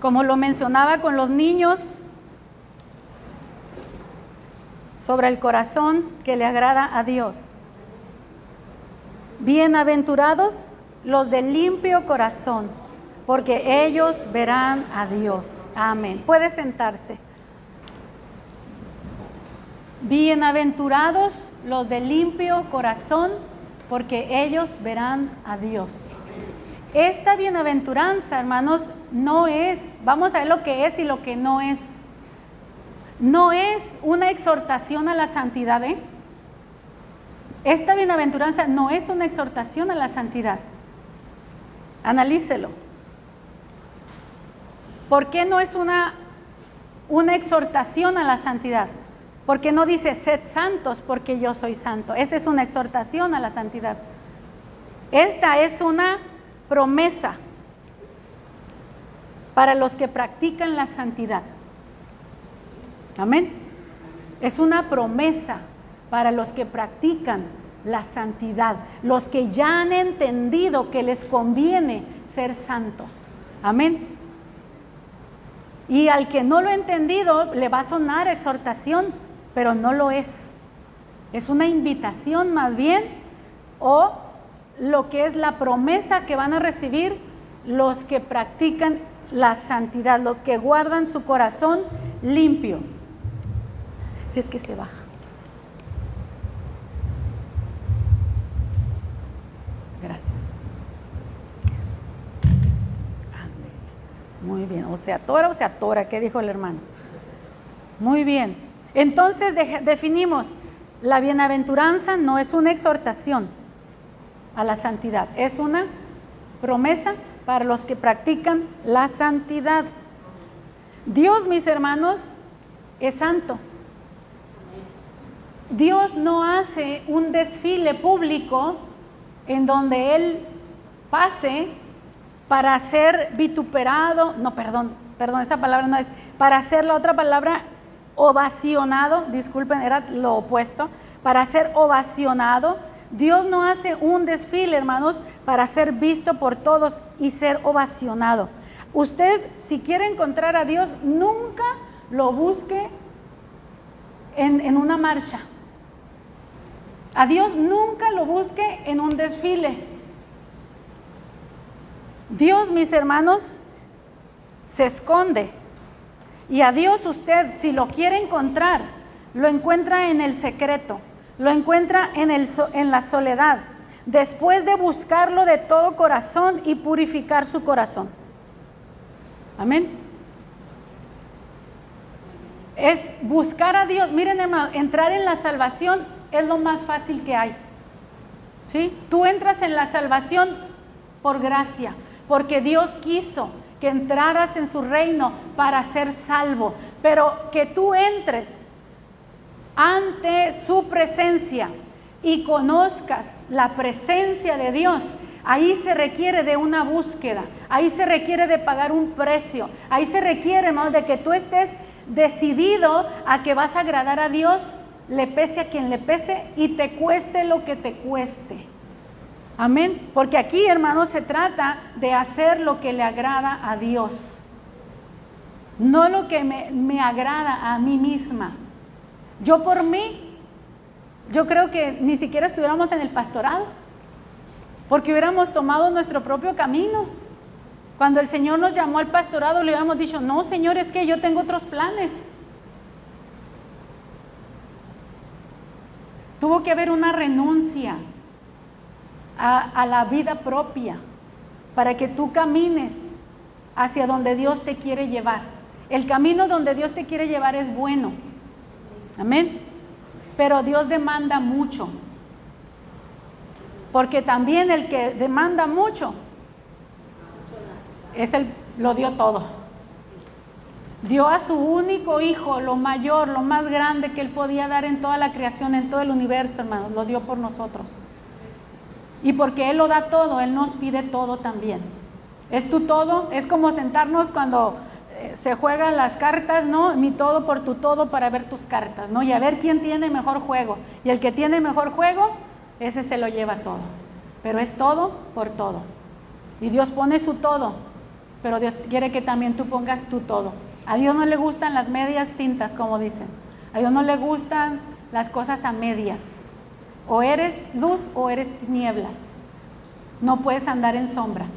como lo mencionaba con los niños, sobre el corazón que le agrada a Dios. Bienaventurados los de limpio corazón, porque ellos verán a Dios. Amén. Puede sentarse. Bienaventurados los de limpio corazón, porque ellos verán a Dios. Esta bienaventuranza, hermanos, no es, vamos a ver lo que es y lo que no es. No es una exhortación a la santidad, ¿eh? Esta bienaventuranza no es una exhortación a la santidad. Analícelo. ¿Por qué no es una exhortación a la santidad? Porque no dice, sed santos porque yo soy santo. Esa es una exhortación a la santidad. Esta es una promesa para los que practican la santidad. Amén. Es una promesa para los que practican la santidad, los que ya han entendido que les conviene ser santos. Amén. Y al que no lo ha entendido le va a sonar exhortación, pero no lo es. Es una invitación más bien, o lo que es la promesa que van a recibir los que practican la santidad, los que guardan su corazón limpio. Si es que se baja. Gracias. Muy bien. O se atora, ¿qué dijo el hermano? Muy bien. Entonces definimos, la bienaventuranza no es una exhortación a la santidad, es una promesa para los que practican la santidad. Dios, mis hermanos, es santo. Dios no hace un desfile público en donde Él pase para ser vituperado, esa palabra no es, para hacer la otra palabra, ovacionado, disculpen, era lo opuesto, para ser ovacionado. Dios no hace un desfile, hermanos, para ser visto por todos y ser ovacionado. Usted, si quiere encontrar a Dios, nunca lo busque en una marcha. A Dios nunca lo busque en un desfile. Dios, mis hermanos, se esconde. Y a Dios usted, si lo quiere encontrar, lo encuentra en el secreto, lo encuentra en la soledad, después de buscarlo de todo corazón y purificar su corazón. Amén. Es buscar a Dios. Miren, hermano, entrar en la salvación es lo más fácil que hay. ¿Sí? Tú entras en la salvación por gracia, porque Dios quiso que entraras en su reino para ser salvo, pero que tú entres ante su presencia y conozcas la presencia de Dios, ahí se requiere de una búsqueda, ahí se requiere de pagar un precio, ahí se requiere, hermano, de que tú estés decidido a que vas a agradar a Dios, le pese a quien le pese y te cueste lo que te cueste. Amén. Porque aquí, hermanos, se trata de hacer lo que le agrada a Dios, no lo que me agrada a mí misma. Yo por mí, yo creo que ni siquiera estuviéramos en el pastorado, porque hubiéramos tomado nuestro propio camino. Cuando el Señor nos llamó al pastorado, le hubiéramos dicho, no, Señor, es que yo tengo otros planes. Tuvo que haber una renuncia a la vida propia para que tú camines hacia donde Dios te quiere llevar. El camino donde Dios te quiere llevar es bueno. Amén. Pero Dios demanda mucho. Porque también el que demanda mucho lo dio todo. Dio a su único hijo, lo mayor, lo más grande que Él podía dar en toda la creación, en todo el universo, hermanos, lo dio por nosotros. Y porque Él lo da todo, Él nos pide todo también. Es tu todo, es como sentarnos cuando se juegan las cartas, ¿no? Mi todo por tu todo para ver tus cartas, ¿no? Y a ver quién tiene mejor juego. Y el que tiene mejor juego, ese se lo lleva todo. Pero es todo por todo. Y Dios pone su todo pero Dios quiere que también tú pongas tú todo. A Dios no le gustan las medias tintas, como dicen. A Dios no le gustan las cosas a medias. O eres luz o eres tinieblas. No puedes andar en sombras.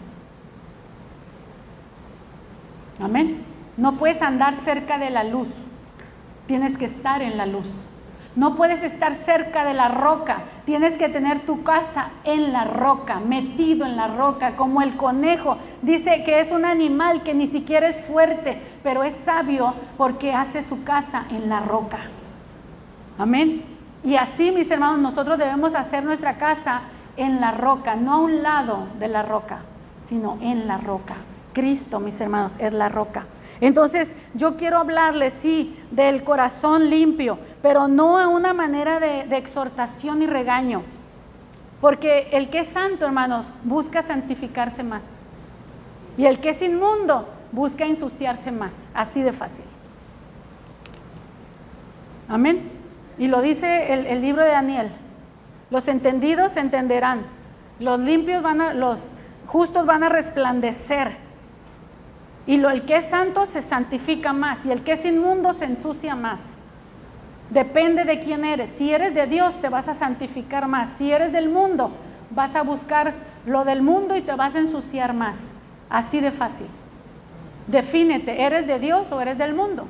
Amén. No puedes andar cerca de la luz. Tienes que estar en la luz. No puedes estar cerca de la roca. Tienes que tener tu casa en la roca, metido en la roca, como el conejo. Dice que es un animal que ni siquiera es fuerte, pero es sabio porque hace su casa en la roca. Amén. Y así, mis hermanos, nosotros debemos hacer nuestra casa en la roca, no a un lado de la roca, sino en la roca. Cristo, mis hermanos, es la roca. Entonces, yo quiero hablarles, sí, del corazón limpio, pero no a una manera de exhortación y regaño. Porque el que es santo, hermanos, busca santificarse más. Y el que es inmundo, busca ensuciarse más. Así de fácil. Amén. Y lo dice el libro de Daniel. Los entendidos entenderán. Los limpios los justos van a resplandecer. Y el que es santo se santifica más, y el que es inmundo se ensucia más. Depende de quién eres. Si eres de Dios, te vas a santificar más. Si eres del mundo, vas a buscar lo del mundo y te vas a ensuciar más. Así de fácil. Defínete, ¿eres de Dios o eres del mundo?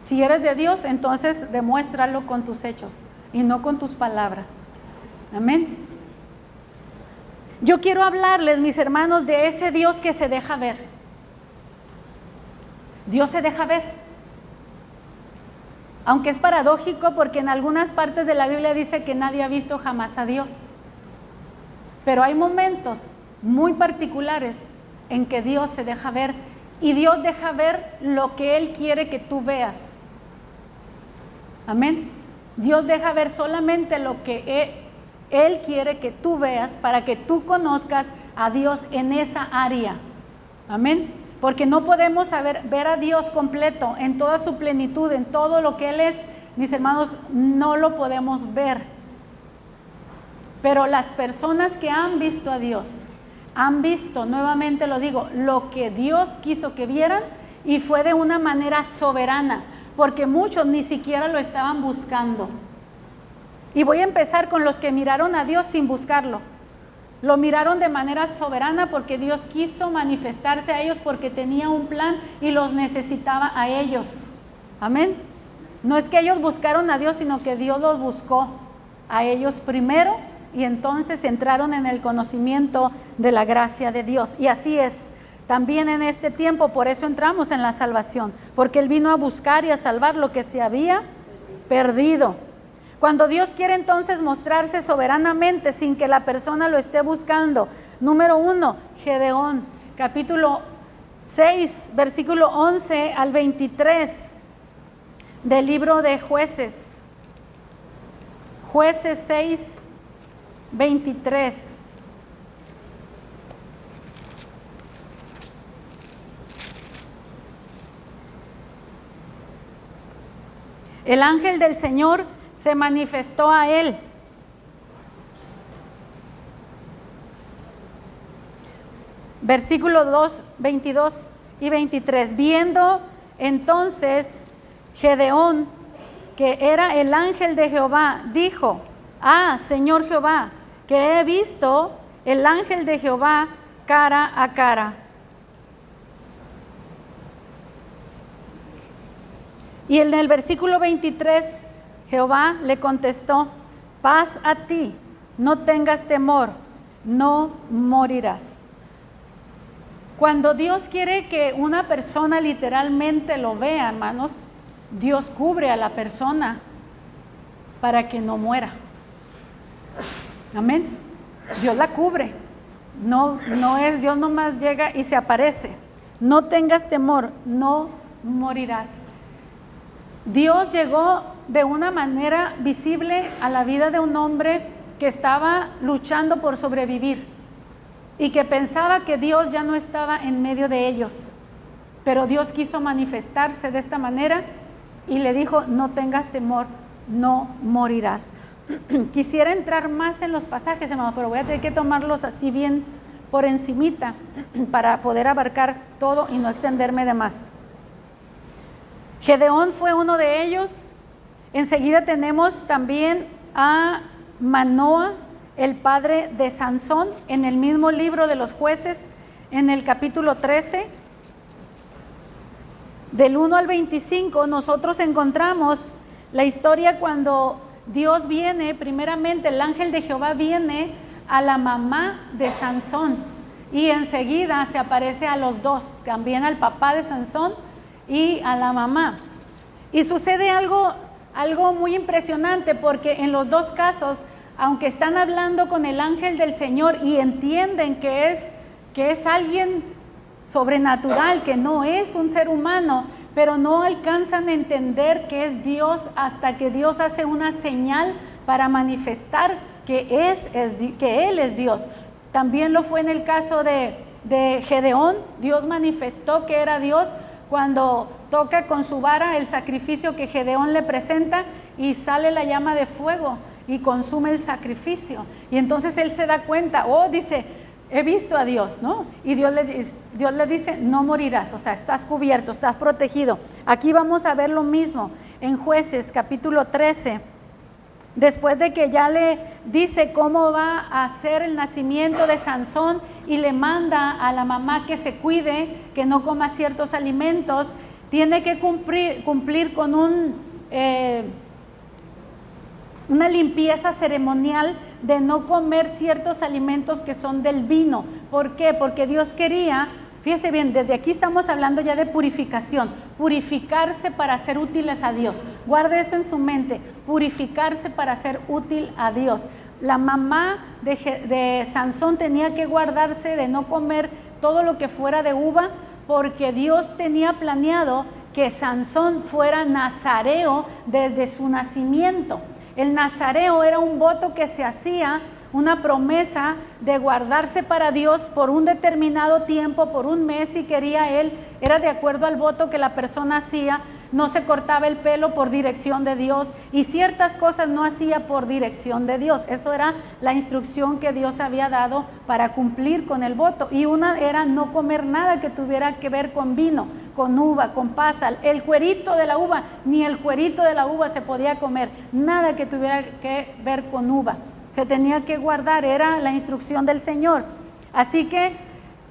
Si eres de Dios, entonces demuéstralo con tus hechos y no con tus palabras. Amén. Yo quiero hablarles, mis hermanos, de ese Dios que se deja ver. Dios se deja ver. Aunque es paradójico porque en algunas partes de la Biblia dice que nadie ha visto jamás a Dios. Pero hay momentos muy particulares en que Dios se deja ver, y Dios deja ver lo que Él quiere que tú veas. Amén. Dios deja ver solamente lo que Él quiere que tú veas para que tú conozcas a Dios en esa área. Amén. Porque no podemos ver a Dios completo, en toda su plenitud, en todo lo que Él es. Mis hermanos, no lo podemos ver. Pero las personas que han visto a Dios, han visto, nuevamente lo digo, lo que Dios quiso que vieran, y fue de una manera soberana, porque muchos ni siquiera lo estaban buscando. Y voy a empezar con los que miraron a Dios sin buscarlo. Lo miraron de manera soberana porque Dios quiso manifestarse a ellos, porque tenía un plan y los necesitaba a ellos. Amén. No es que ellos buscaron a Dios, sino que Dios los buscó a ellos primero, y entonces entraron en el conocimiento de la gracia de Dios. Y así es también en este tiempo. Por eso entramos en la salvación, porque Él vino a buscar y a salvar lo que se había perdido. Cuando Dios quiere entonces mostrarse soberanamente sin que la persona lo esté buscando. Número 1, Gedeón, capítulo 6, versículo 11 al 23 del libro de Jueces. Jueces 6, 23. El ángel del Señor se manifestó a él. Versículo 2, 22 y 23. Viendo entonces Gedeón que era el ángel de Jehová, dijo: ah, Señor Jehová, que he visto el ángel de Jehová cara a cara. Y en el versículo 23, Jehová le contestó: paz a ti, no tengas temor, no morirás. Cuando Dios quiere que una persona literalmente lo vea, hermanos, Dios cubre a la persona para que no muera. Amén. Dios la cubre. No es Dios nomás llega y se aparece. No tengas temor, no morirás. Dios llegó de una manera visible a la vida de un hombre que estaba luchando por sobrevivir y que pensaba que Dios ya no estaba en medio de ellos. Pero Dios quiso manifestarse de esta manera y le dijo: no tengas temor, no morirás. Quisiera entrar más en los pasajes, hermano, pero voy a tener que tomarlos así bien por encimita para poder abarcar todo y no extenderme de más. Gedeón fue uno de ellos. Enseguida tenemos también a Manoa, el padre de Sansón, en el mismo libro de los Jueces, en el capítulo 13, del 1 al 25, nosotros encontramos la historia cuando Dios viene, primeramente el ángel de Jehová viene a la mamá de Sansón y enseguida se aparece a los dos, también al papá de Sansón y a la mamá. Y sucede algo muy impresionante, porque en los dos casos, aunque están hablando con el ángel del Señor y entienden que es alguien sobrenatural, que no es un ser humano, pero no alcanzan a entender que es Dios hasta que Dios hace una señal para manifestar que Él es Dios. También lo fue en el caso de Gedeón. Dios manifestó que era Dios cuando toca con su vara el sacrificio que Gedeón le presenta y sale la llama de fuego y consume el sacrificio. Y entonces él se da cuenta, dice, he visto a Dios, ¿no? Y Dios le dice, no morirás, o sea, estás cubierto, estás protegido. Aquí vamos a ver lo mismo en Jueces capítulo 13, después de que ya le dice cómo va a ser el nacimiento de Sansón y le manda a la mamá que se cuide, que no coma ciertos alimentos, tiene que cumplir con una limpieza ceremonial de no comer ciertos alimentos que son del vino. ¿Por qué? Porque Dios quería, fíjese bien, desde aquí estamos hablando ya de purificación, purificarse para ser útiles a Dios. Guarde eso en su mente, purificarse para ser útil a Dios. La mamá de Sansón tenía que guardarse de no comer todo lo que fuera de uva, porque Dios tenía planeado que Sansón fuera nazareo desde su nacimiento. El nazareo era un voto que se hacía, una promesa de guardarse para Dios por un determinado tiempo, por un mes si quería él, era de acuerdo al voto que la persona hacía, no se cortaba el pelo por dirección de Dios y ciertas cosas no hacía por dirección de Dios. Eso era la instrucción que Dios había dado para cumplir con el voto, y una era no comer nada que tuviera que ver con vino, con uva, con pasa, el cuerito de la uva, ni el cuerito de la uva se podía comer, nada que tuviera que ver con uva, se tenía que guardar, era la instrucción del Señor. Así que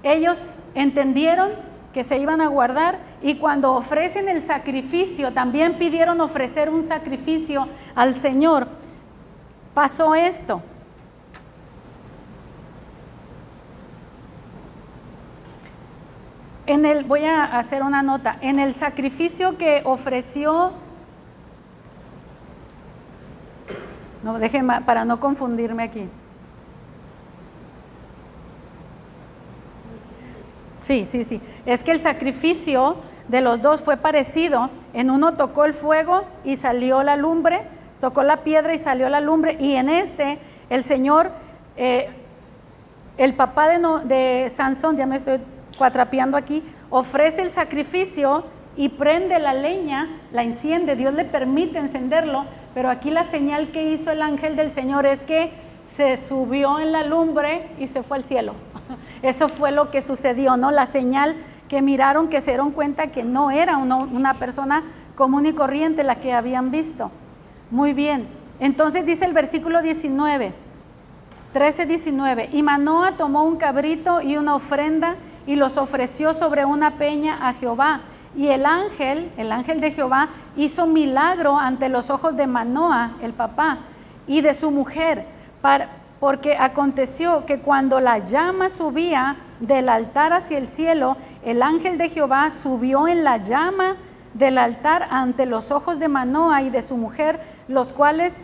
ellos entendieron que se iban a guardar, y cuando ofrecen el sacrificio, también pidieron ofrecer un sacrificio al Señor. Pasó esto. Voy a hacer una nota. En el sacrificio que ofreció, no, déjenme para no confundirme aquí. Sí. Es que el sacrificio de los dos fue parecido. En uno tocó el fuego y salió la lumbre, tocó la piedra y salió la lumbre. Y en el Señor, el papá de Sansón, ya me estoy cuatrapeando aquí, ofrece el sacrificio y prende la leña, la enciende. Dios le permite encenderlo, pero aquí la señal que hizo el ángel del Señor es que se subió en la lumbre y se fue al cielo. Eso fue lo que sucedió, ¿no? La señal que miraron, que se dieron cuenta que no era una persona común y corriente la que habían visto. Muy bien, entonces dice el versículo 19, 13-19, y Manoa tomó un cabrito y una ofrenda y los ofreció sobre una peña a Jehová, y el ángel de Jehová hizo milagro ante los ojos de Manoa, el papá, y de su mujer, porque aconteció que cuando la llama subía del altar hacia el cielo, el ángel de Jehová subió en la llama del altar ante los ojos de Manoa y de su mujer, los cuales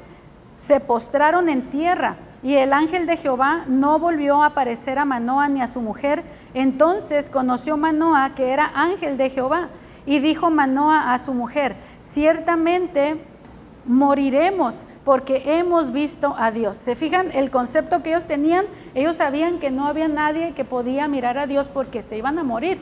se postraron en tierra, y el ángel de Jehová no volvió a aparecer a Manoa ni a su mujer. Entonces conoció Manoa que era ángel de Jehová, y dijo Manoa a su mujer: ciertamente moriremos, porque hemos visto a Dios. ¿Se fijan el concepto que ellos tenían? Ellos sabían que no había nadie que podía mirar a Dios porque se iban a morir.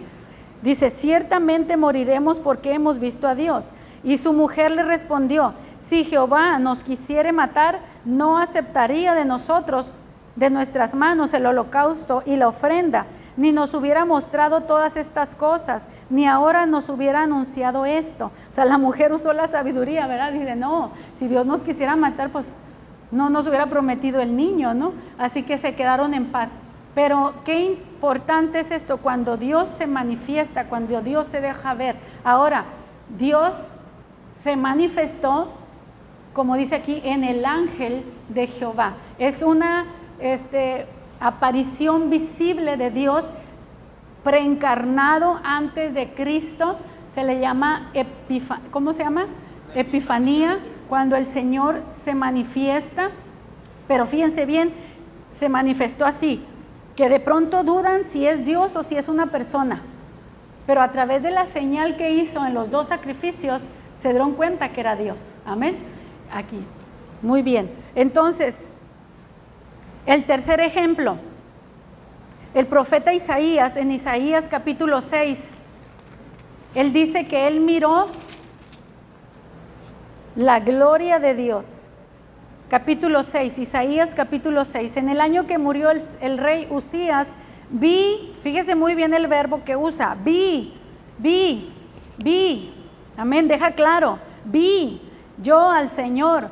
Dice: ciertamente moriremos porque hemos visto a Dios. Y su mujer le respondió: si Jehová nos quisiere matar, no aceptaría de nosotros de nuestras manos el holocausto y la ofrenda, ni nos hubiera mostrado todas estas cosas, ni ahora nos hubiera anunciado esto. O sea, la mujer usó la sabiduría, ¿verdad? Dice, no, si Dios nos quisiera matar, pues no nos hubiera prometido el niño, ¿no? Así que se quedaron en paz. Pero qué importante es esto, cuando Dios se manifiesta, cuando Dios se deja ver. Ahora, Dios se manifestó, como dice aquí, en el ángel de Jehová. Es una aparición visible de Dios preencarnado antes de Cristo. Se le llama ¿cómo se llama? Epifanía, cuando el Señor se manifiesta. Pero fíjense bien, se manifestó así, que de pronto dudan si es Dios o si es una persona, pero a través de la señal que hizo en los 2 sacrificios se dieron cuenta que era Dios. Amén. Aquí, muy bien. Entonces, el tercer ejemplo, el profeta Isaías, en Isaías capítulo 6, él dice que él miró la gloria de Dios. Capítulo 6, Isaías capítulo 6. En el año que murió el rey Usías, vi, fíjese muy bien el verbo que usa, vi, amén, deja claro, vi yo al Señor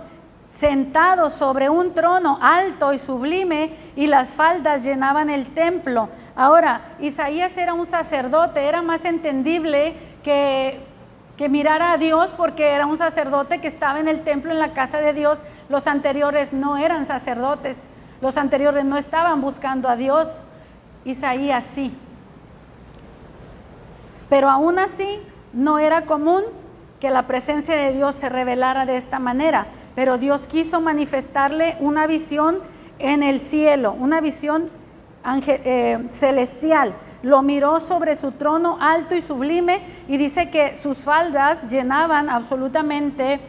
sentado sobre un trono alto y sublime, y las faldas llenaban el templo. Ahora, Isaías era un sacerdote, era más entendible que mirara a Dios, porque era un sacerdote que estaba en el templo, en la casa de Dios. Los anteriores no eran sacerdotes, los anteriores no estaban buscando a Dios. Isaías sí. Pero aún así no era común que la presencia de Dios se revelara de esta manera, pero Dios quiso manifestarle una visión en el cielo, una visión celestial. Lo miró sobre su trono alto y sublime, y dice que sus faldas llenaban absolutamente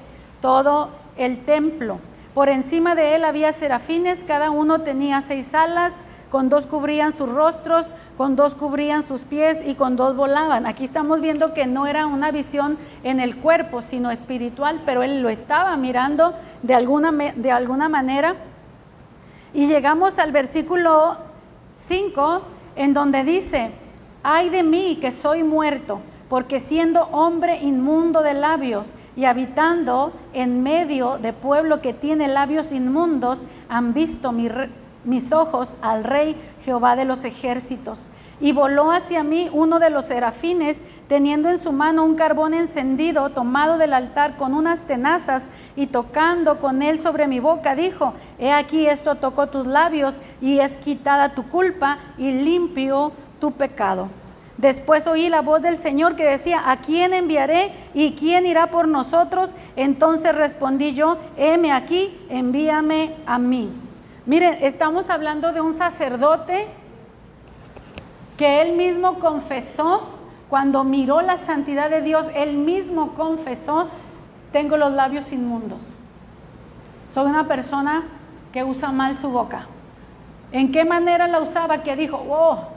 todo el templo. Por encima de él había serafines, cada uno tenía 6 alas, con 2 cubrían sus rostros, con 2 cubrían sus pies y con 2 volaban. Aquí estamos viendo que no era una visión en el cuerpo, sino espiritual, pero él lo estaba mirando de alguna manera. Y llegamos al versículo 5, en donde dice: ay de mí que soy muerto, porque siendo hombre inmundo de labios y habitando en medio de pueblo que tiene labios inmundos, han visto mis ojos al Rey Jehová de los ejércitos. Y voló hacia mí uno de los serafines, teniendo en su mano un carbón encendido, tomado del altar con unas tenazas, y tocando con él sobre mi boca, dijo: he aquí, esto tocó tus labios, y es quitada tu culpa y limpio tu pecado. Después oí la voz del Señor que decía: ¿a quién enviaré y quién irá por nosotros? Entonces respondí yo: heme aquí, envíame a mí. Miren, estamos hablando de un sacerdote que él mismo confesó, cuando miró la santidad de Dios, él mismo confesó: tengo los labios inmundos, soy una persona que usa mal su boca. ¿En qué manera la usaba? Que dijo: oh,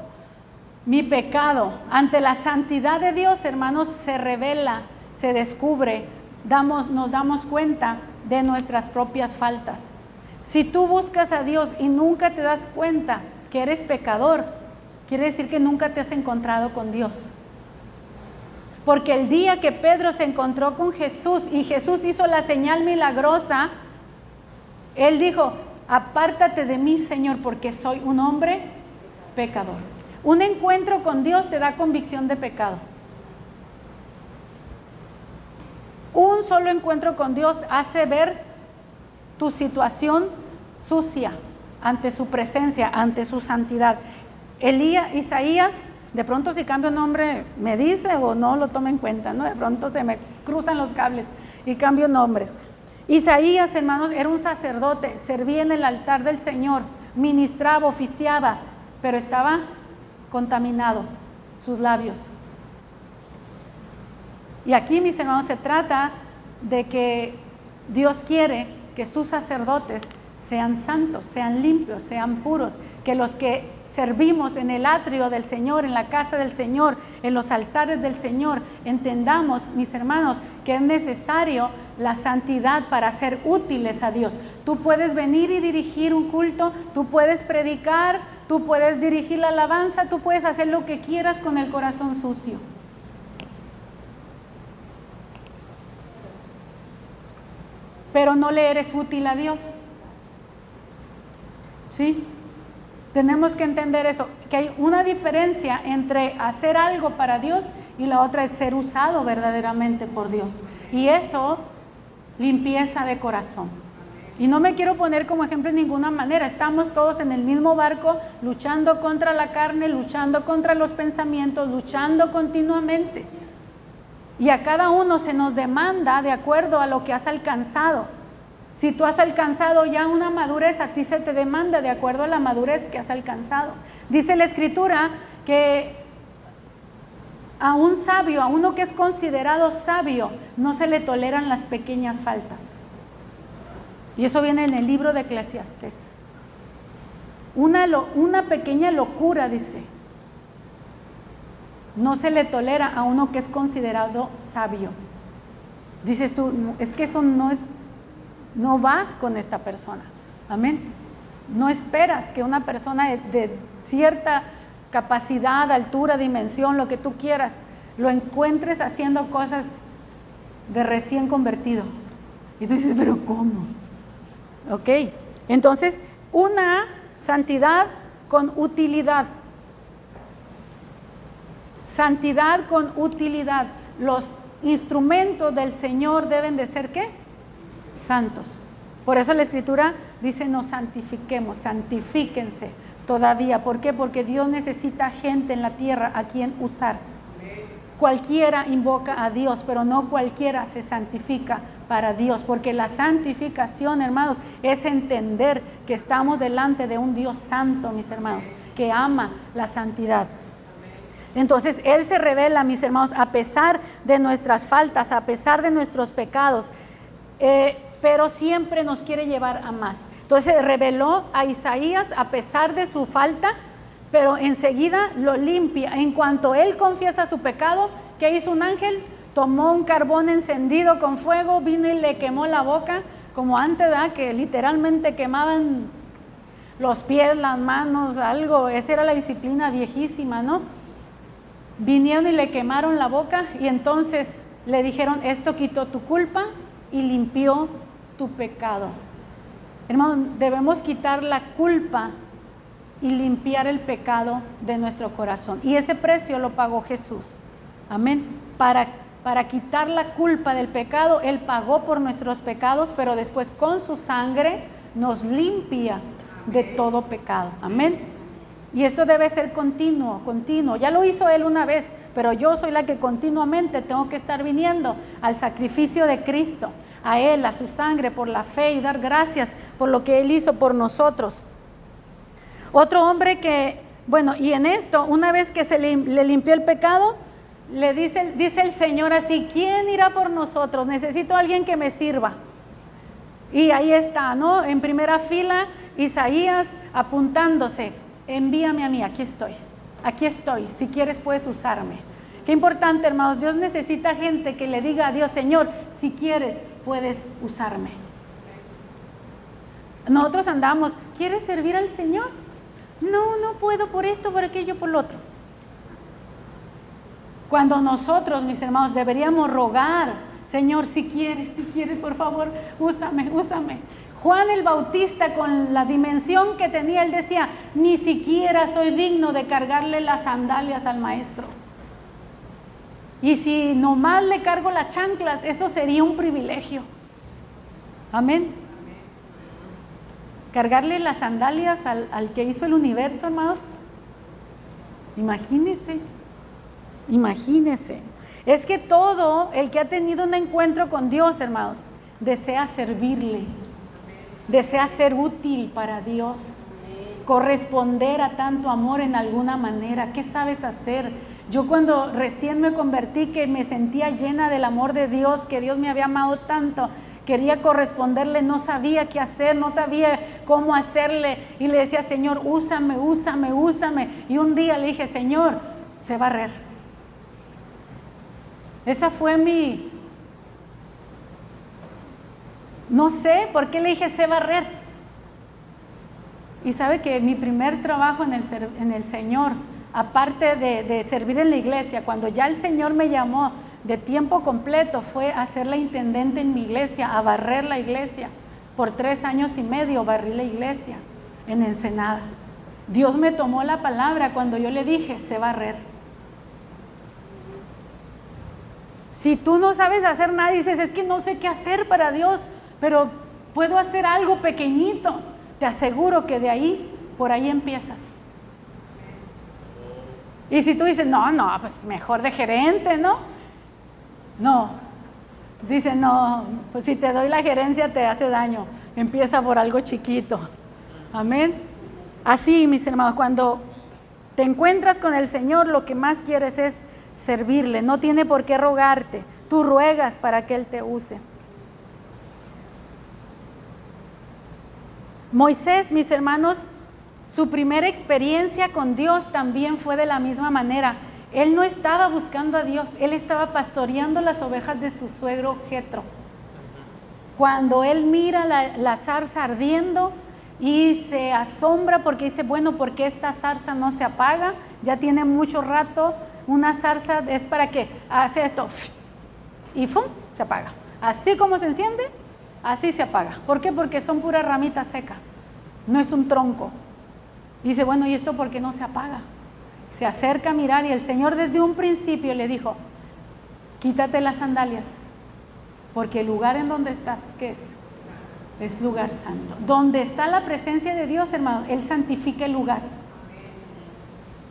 mi pecado. Ante la santidad de Dios, hermanos, se revela, se descubre, nos damos cuenta de nuestras propias faltas. Si tú buscas a Dios y nunca te das cuenta que eres pecador, quiere decir que nunca te has encontrado con Dios. Porque el día que Pedro se encontró con Jesús y Jesús hizo la señal milagrosa, él dijo: apártate de mí, Señor, porque soy un hombre pecador. Un encuentro con Dios te da convicción de pecado. Un solo encuentro con Dios hace ver tu situación sucia ante su presencia, ante su santidad. Isaías, de pronto si cambio nombre me dice o no lo tome en cuenta, ¿no? De pronto se me cruzan los cables y cambio nombres. Isaías, hermanos, era un sacerdote, servía en el altar del Señor, ministraba, oficiaba, pero estaba contaminado sus labios. Y aquí, mis hermanos, se trata de que Dios quiere que sus sacerdotes sean santos, sean limpios, sean puros, que los que servimos en el atrio del Señor, en la casa del Señor, en los altares del Señor, entendamos, mis hermanos, que es necesario la santidad para ser útiles a Dios. Tú puedes venir y dirigir un culto, tú puedes predicar, tú puedes dirigir la alabanza, tú puedes hacer lo que quieras con el corazón sucio. Pero no le eres útil a Dios. ¿Sí? Tenemos que entender eso, que hay una diferencia entre hacer algo para Dios y la otra es ser usado verdaderamente por Dios. Y eso, limpieza de corazón. Y no me quiero poner como ejemplo en ninguna manera. Estamos todos en el mismo barco, luchando contra la carne, luchando contra los pensamientos, luchando continuamente. Y a cada uno se nos demanda de acuerdo a lo que has alcanzado. Si tú has alcanzado ya una madurez, a ti se te demanda de acuerdo a la madurez que has alcanzado. Dice la Escritura que a un sabio, a uno que es considerado sabio, no se le toleran las pequeñas faltas. Y eso viene en el libro de Eclesiastés. Una pequeña locura, dice, no se le tolera a uno que es considerado sabio. Dices tú, es que eso no va con esta persona. Amén. No esperas que una persona de cierta capacidad, altura, dimensión, lo que tú quieras, lo encuentres haciendo cosas de recién convertido. Y tú dices, pero ¿cómo? Ok, entonces una santidad con utilidad. Santidad con utilidad. Los instrumentos del Señor deben de ser ¿qué? Santos. Por eso la Escritura dice nos santifiquemos, santifíquense todavía. ¿Por qué? Porque Dios necesita gente en la tierra a quien usar. Cualquiera invoca a Dios, pero no cualquiera se santifica para Dios, porque la santificación, hermanos, es entender que estamos delante de un Dios santo, mis hermanos, que ama la santidad. Entonces, Él se revela, mis hermanos, a pesar de nuestras faltas, a pesar de nuestros pecados, pero siempre nos quiere llevar a más. Entonces, reveló a Isaías a pesar de su falta, pero enseguida lo limpia. En cuanto él confiesa su pecado, ¿qué hizo un ángel? Tomó un carbón encendido con fuego, vino y le quemó la boca, como antes, ¿verdad? Que literalmente quemaban los pies, las manos, algo. Esa era la disciplina viejísima, ¿no? Vinieron y le quemaron la boca y entonces le dijeron, esto quitó tu culpa y limpió tu pecado. Hermano, debemos quitar la culpa y limpiar el pecado de nuestro corazón. Y ese precio lo pagó Jesús. Amén. Para quitar la culpa del pecado, Él pagó por nuestros pecados, pero después con su sangre nos limpia de todo pecado. Amén. Y esto debe ser continuo, continuo. Ya lo hizo Él una vez, pero yo soy la que continuamente tengo que estar viniendo al sacrificio de Cristo, a Él, a su sangre, por la fe y dar gracias por lo que Él hizo por nosotros. Otro hombre que, bueno, y en esto, una vez que le limpió el pecado, le dice el Señor así, ¿quién irá por nosotros? Necesito a alguien que me sirva. Y ahí está, ¿no? En primera fila, Isaías apuntándose, envíame a mí, aquí estoy, si quieres puedes usarme. Qué importante, hermanos, Dios necesita gente que le diga a Dios, Señor, si quieres puedes usarme. Nosotros andamos, ¿quieres servir al Señor? No puedo por esto, por aquello, por lo otro. Cuando nosotros, mis hermanos, deberíamos rogar, Señor, si quieres, por favor, úsame. Juan el Bautista, con la dimensión que tenía, él decía, ni siquiera soy digno de cargarle las sandalias al maestro. Y si nomás le cargo las chanclas, eso sería un privilegio. Amén. Cargarle las sandalias al que hizo el universo, hermanos. Imagínense. Es que todo el que ha tenido un encuentro con Dios, hermanos, desea servirle, desea ser útil para Dios, corresponder a tanto amor en alguna manera. ¿Qué sabes hacer? Yo cuando recién me convertí, que me sentía llena del amor de Dios, que Dios me había amado tanto, quería corresponderle, no sabía qué hacer, no sabía cómo hacerle, y le decía, Señor, úsame. Y un día le dije, Señor, sé barrer. Esa fue No sé por qué le dije sé barrer. Y sabe que mi primer trabajo en el Señor, aparte de servir en la iglesia, cuando ya el Señor me llamó de tiempo completo, fue a ser la intendente en mi iglesia, a barrer la iglesia. Por 3 años y medio barrí la iglesia en Ensenada. Dios me tomó la palabra cuando yo le dije, sé barrer. Si tú no sabes hacer nada, dices, es que no sé qué hacer para Dios, pero puedo hacer algo pequeñito. Te aseguro que de ahí, por ahí empiezas. Y si tú dices, no, pues mejor de gerente, ¿no? No. Dice, no, pues si te doy la gerencia te hace daño. Empieza por algo chiquito. Amén. Así, mis hermanos, cuando te encuentras con el Señor, lo que más quieres es servirle. No tiene por qué rogarte. Tú ruegas para que Él te use. Moisés, mis hermanos, su primera experiencia con Dios también fue de la misma manera. Él no estaba buscando a Dios, él estaba pastoreando las ovejas de su suegro Jetro. Cuando él mira la zarza ardiendo y se asombra porque dice, bueno, ¿por qué esta zarza no se apaga? Ya tiene mucho rato, una zarza es para que hace esto y ¡fum! Se apaga. Así como se enciende, así se apaga. ¿Por qué? Porque son pura ramita seca, no es un tronco. Y dice, bueno, ¿y esto por qué no se apaga? Se acerca a mirar y el Señor desde un principio le dijo, quítate las sandalias, porque el lugar en donde estás, ¿qué es? Es lugar santo. Donde está la presencia de Dios, hermano, Él santifica el lugar.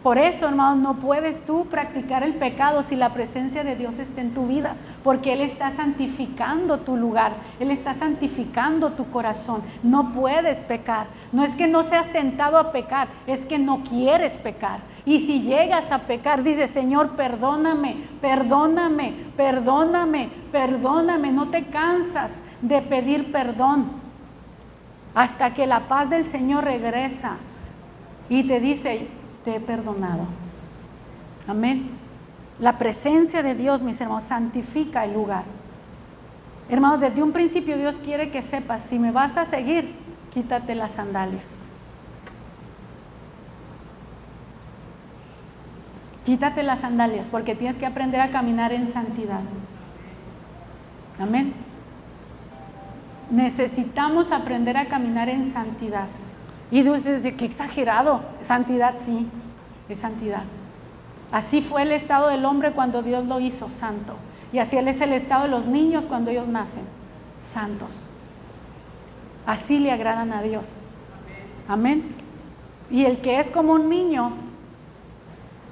Por eso, hermano, no puedes tú practicar el pecado si la presencia de Dios está en tu vida, porque Él está santificando tu lugar, Él está santificando tu corazón. No puedes pecar. No es que no seas tentado a pecar, es que no quieres pecar. Y si llegas a pecar, dices, Señor, perdóname, perdóname, perdóname, perdóname. No te cansas de pedir perdón hasta que la paz del Señor regresa y te dice, te he perdonado. Amén. La presencia de Dios, mis hermanos, santifica el lugar. Hermanos, desde un principio Dios quiere que sepas, si me vas a seguir, quítate las sandalias. Quítate las sandalias porque tienes que aprender a caminar en santidad. Amén. Necesitamos aprender a caminar en santidad. Y Dios dice, qué exagerado. Santidad, sí, es santidad. Así fue el estado del hombre cuando Dios lo hizo santo. Y así es el estado de los niños cuando ellos nacen, santos. Así le agradan a Dios. Amén. Y el que es como un niño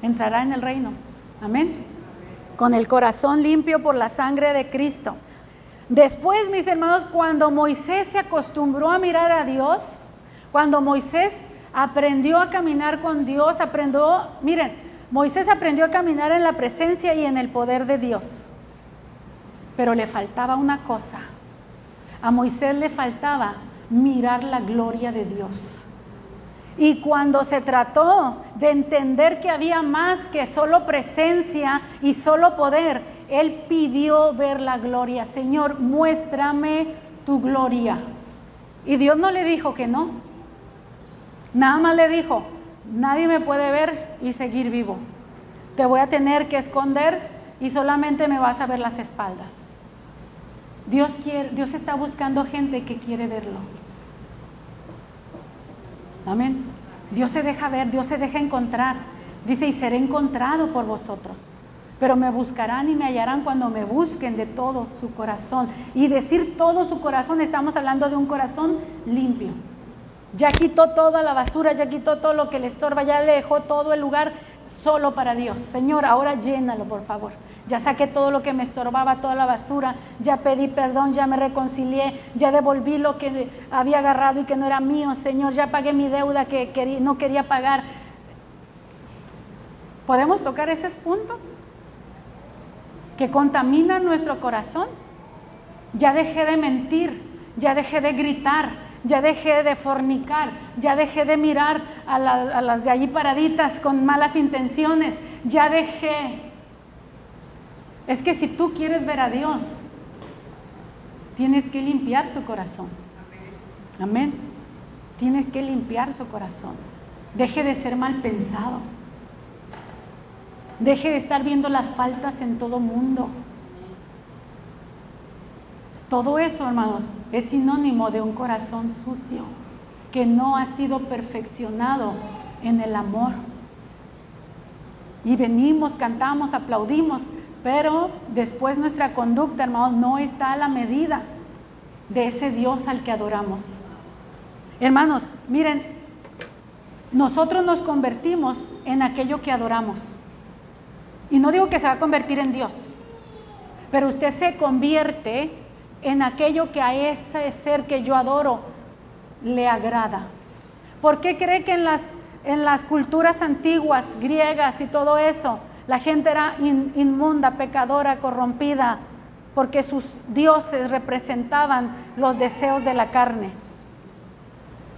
entrará en el reino. Amén. Con el corazón limpio por la sangre de Cristo. Después, mis hermanos, cuando Moisés se acostumbró a mirar a Dios, cuando Moisés aprendió a caminar con Dios, Moisés aprendió a caminar en la presencia y en el poder de Dios. Pero le faltaba una cosa. A Moisés le faltaba mirar la gloria de Dios. Y cuando se trató de entender que había más que solo presencia y solo poder, él pidió ver la gloria. Señor, muéstrame tu gloria. Y Dios no le dijo que no. Nada más le dijo, nadie me puede ver y seguir vivo. Te voy a tener que esconder y solamente me vas a ver las espaldas. Dios está buscando gente que quiere verlo. Amén. Dios se deja ver, Dios se deja encontrar. Dice, y seré encontrado por vosotros. Pero me buscarán y me hallarán cuando me busquen de todo su corazón. Y decir todo su corazón, estamos hablando de un corazón limpio. Ya quitó toda la basura, ya quitó todo lo que le estorba, ya le dejó todo el lugar solo para Dios. Señor, ahora llénalo, por favor. Ya saqué todo lo que me estorbaba, toda la basura, ya pedí perdón, ya me reconcilié, ya devolví lo que había agarrado y que no era mío, Señor, ya pagué mi deuda que no quería pagar. ¿Podemos tocar esos puntos que contaminan nuestro corazón? Ya dejé de mentir, ya dejé de gritar, ya dejé de fornicar, ya dejé de mirar a las de allí paraditas con malas intenciones, ya dejé. Es que si tú quieres ver a Dios, Tienes que limpiar tu corazón. Amén. Tienes que limpiar su corazón. Deje de ser mal pensado. Deje de estar viendo las faltas en todo mundo. Todo eso, hermanos, es sinónimo de un corazón sucio, que no ha sido perfeccionado en el amor. Y venimos, cantamos, aplaudimos, pero después nuestra conducta, hermanos, no está a la medida de ese Dios al que adoramos. Hermanos, miren, nosotros nos convertimos en aquello que adoramos. Y no digo que se va a convertir en Dios, pero usted se convierte en aquello que a ese ser que yo adoro le agrada. ¿Por qué cree que en las culturas antiguas, griegas y todo eso, la gente era inmunda, pecadora, corrompida? Porque sus dioses representaban los deseos de la carne.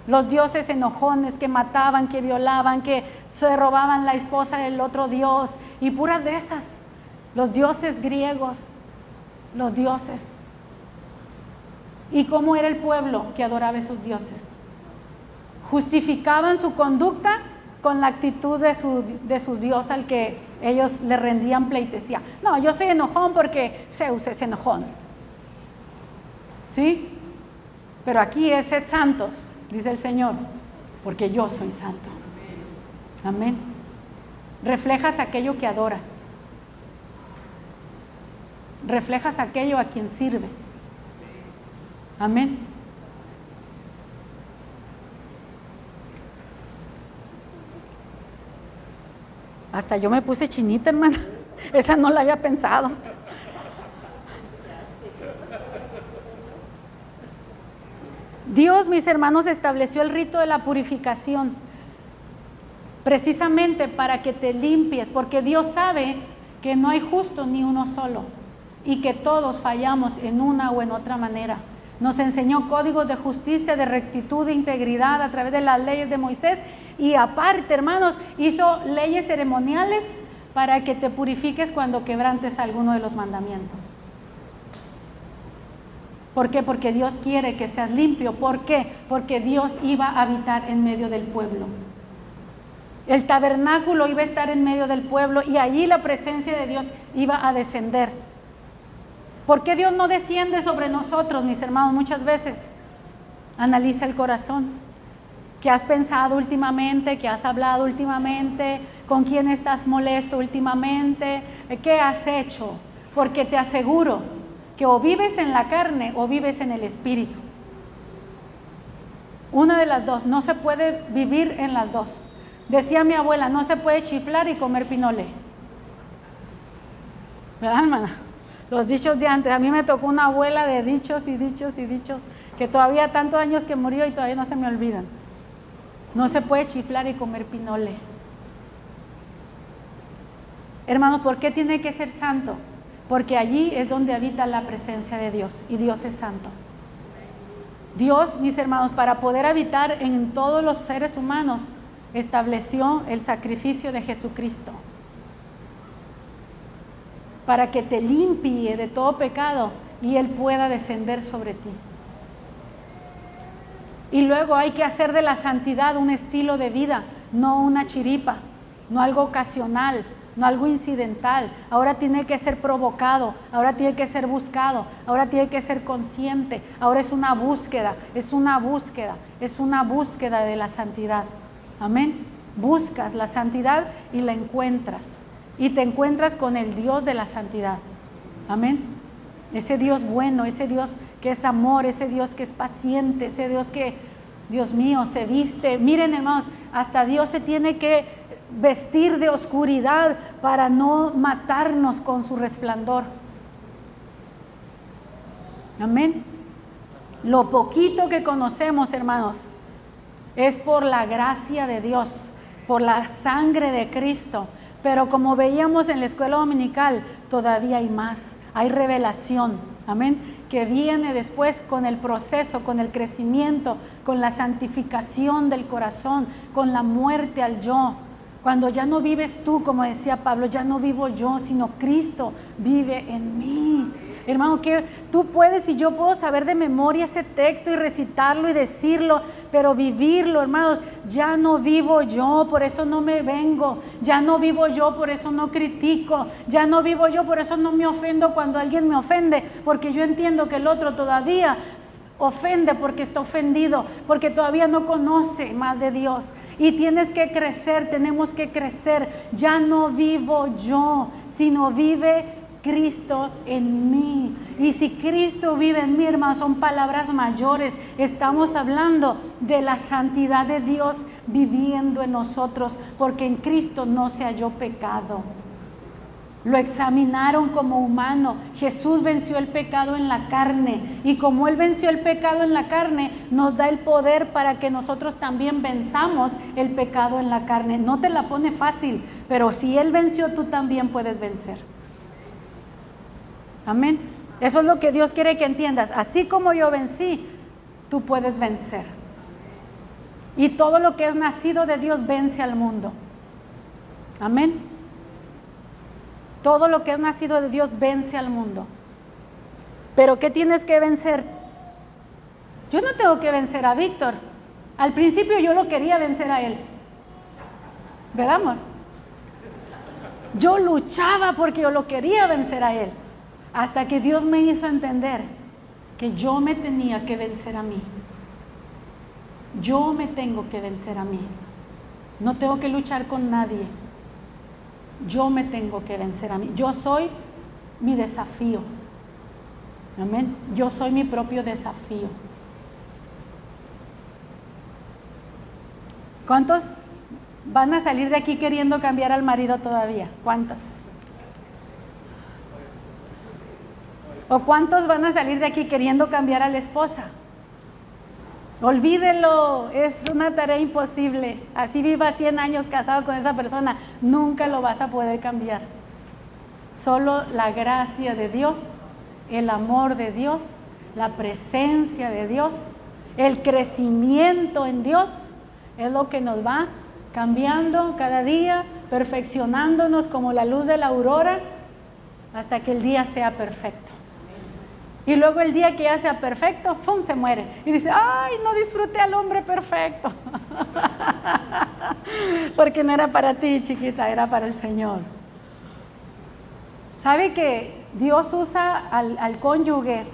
Los dioses enojones que mataban, que violaban, que se robaban la esposa del otro dios y puras de esas. Los dioses griegos, los dioses. ¿Y cómo era el pueblo que adoraba a esos dioses? Justificaban su conducta con la actitud de su dios al que ellos le rendían pleitesía. No, yo soy enojón porque Zeus es enojón. ¿Sí? Pero aquí es sed santos, dice el Señor, porque yo soy santo. Amén. Reflejas aquello que adoras. Reflejas aquello a quien sirves. Amén. Hasta yo me puse chinita, hermana. Esa no la había pensado. Dios, mis hermanos, estableció el rito de la purificación precisamente para que te limpies, porque Dios sabe que no hay justo ni uno solo y que todos fallamos en una o en otra manera. Nos enseñó códigos de justicia, de rectitud, de integridad a través de las leyes de Moisés y aparte, hermanos, hizo leyes ceremoniales para que te purifiques cuando quebrantes alguno de los mandamientos. ¿Por qué? Porque Dios quiere que seas limpio. ¿Por qué? Porque Dios iba a habitar en medio del pueblo. El tabernáculo iba a estar en medio del pueblo y allí la presencia de Dios iba a descender. ¿Por qué Dios no desciende sobre nosotros, mis hermanos? Muchas veces analiza el corazón. ¿Qué has pensado últimamente? ¿Qué has hablado últimamente? ¿Con quién estás molesto últimamente? ¿Qué has hecho? Porque te aseguro que o vives en la carne o vives en el espíritu. Una de las dos, no se puede vivir en las dos. Decía mi abuela, no se puede chiflar y comer pinole. ¿Verdad, hermana? Los dichos de antes. A mí me tocó una abuela de dichos y dichos y dichos que todavía tantos años que murió y todavía no se me olvidan. No se puede chiflar y comer pinole. Hermanos, ¿por qué tiene que ser santo? Porque allí es donde habita la presencia de Dios y Dios es santo. Dios, mis hermanos, para poder habitar en todos los seres humanos, estableció el sacrificio de Jesucristo para que te limpie de todo pecado y Él pueda descender sobre ti. Y luego hay que hacer de la santidad un estilo de vida, no una chiripa, no algo ocasional, no algo incidental. Ahora tiene que ser provocado, ahora tiene que ser buscado, ahora tiene que ser consciente, ahora es una búsqueda, es una búsqueda, es una búsqueda de la santidad. Amén. Buscas la santidad y la encuentras. Y te encuentras con el Dios de la santidad. Amén. Ese Dios bueno, ese Dios que es amor, ese Dios que es paciente, ese Dios que, Dios mío, se viste. Miren, hermanos, hasta Dios se tiene que vestir de oscuridad para no matarnos con su resplandor. Amén. Lo poquito que conocemos, hermanos, es por la gracia de Dios, por la sangre de Cristo. Pero como veíamos en la escuela dominical, todavía hay más, hay revelación, amén, que viene después con el proceso, con el crecimiento, con la santificación del corazón, con la muerte al yo. Cuando ya no vives tú, como decía Pablo, ya no vivo yo, sino Cristo vive en mí. hermano, que tú puedes y yo puedo saber de memoria ese texto y recitarlo y decirlo, pero vivirlo, hermanos, ya no vivo yo, por eso no me vengo, ya no vivo yo, por eso no critico, ya no vivo yo, por eso no me ofendo cuando alguien me ofende, porque yo entiendo que el otro todavía ofende porque está ofendido, porque todavía no conoce más de Dios. Y tienes que crecer, tenemos que crecer. Ya no vivo yo, sino vive Cristo en mí. Y si Cristo vive en mí, hermanos, son palabras mayores. Estamos hablando de la santidad de Dios viviendo en nosotros, porque en Cristo no se halló pecado. Lo examinaron como humano. Jesús venció el pecado en la carne, y como Él venció el pecado en la carne, nos da el poder para que nosotros también venzamos el pecado en la carne. No te la pone fácil, pero si Él venció, tú también puedes vencer. Amén. Eso es lo que Dios quiere que entiendas. Así como yo vencí, tú puedes vencer. Y todo lo que es nacido de Dios vence al mundo. Amén. Todo lo que es nacido de Dios vence al mundo. Pero ¿qué tienes que vencer? Yo no tengo que vencer a Víctor. Al principio yo lo quería vencer a él. ¿Verdad, amor? Yo luchaba porque yo lo quería vencer a él. Hasta que Dios me hizo entender que yo me tenía que vencer a mí. Yo me tengo que vencer a mí. No tengo que luchar con nadie. Yo me tengo que vencer a mí. Yo soy mi desafío. Amén. Yo soy mi propio desafío. ¿Cuántos van a salir de aquí queriendo cambiar al marido todavía? ¿Cuántos? ¿O cuántos van a salir de aquí queriendo cambiar a la esposa? Olvídelo, es una tarea imposible. Así viva 100 años casado con esa persona, nunca lo vas a poder cambiar. Solo la gracia de Dios, el amor de Dios, la presencia de Dios, el crecimiento en Dios es lo que nos va cambiando cada día, perfeccionándonos como la luz de la aurora hasta que el día sea perfecto. Y luego el día que ya sea perfecto, ¡pum!, se muere. Y dice, ¡ay, no disfruté al hombre perfecto! Porque no era para ti, chiquita, era para el Señor. ¿Sabe que Dios usa al cónyuge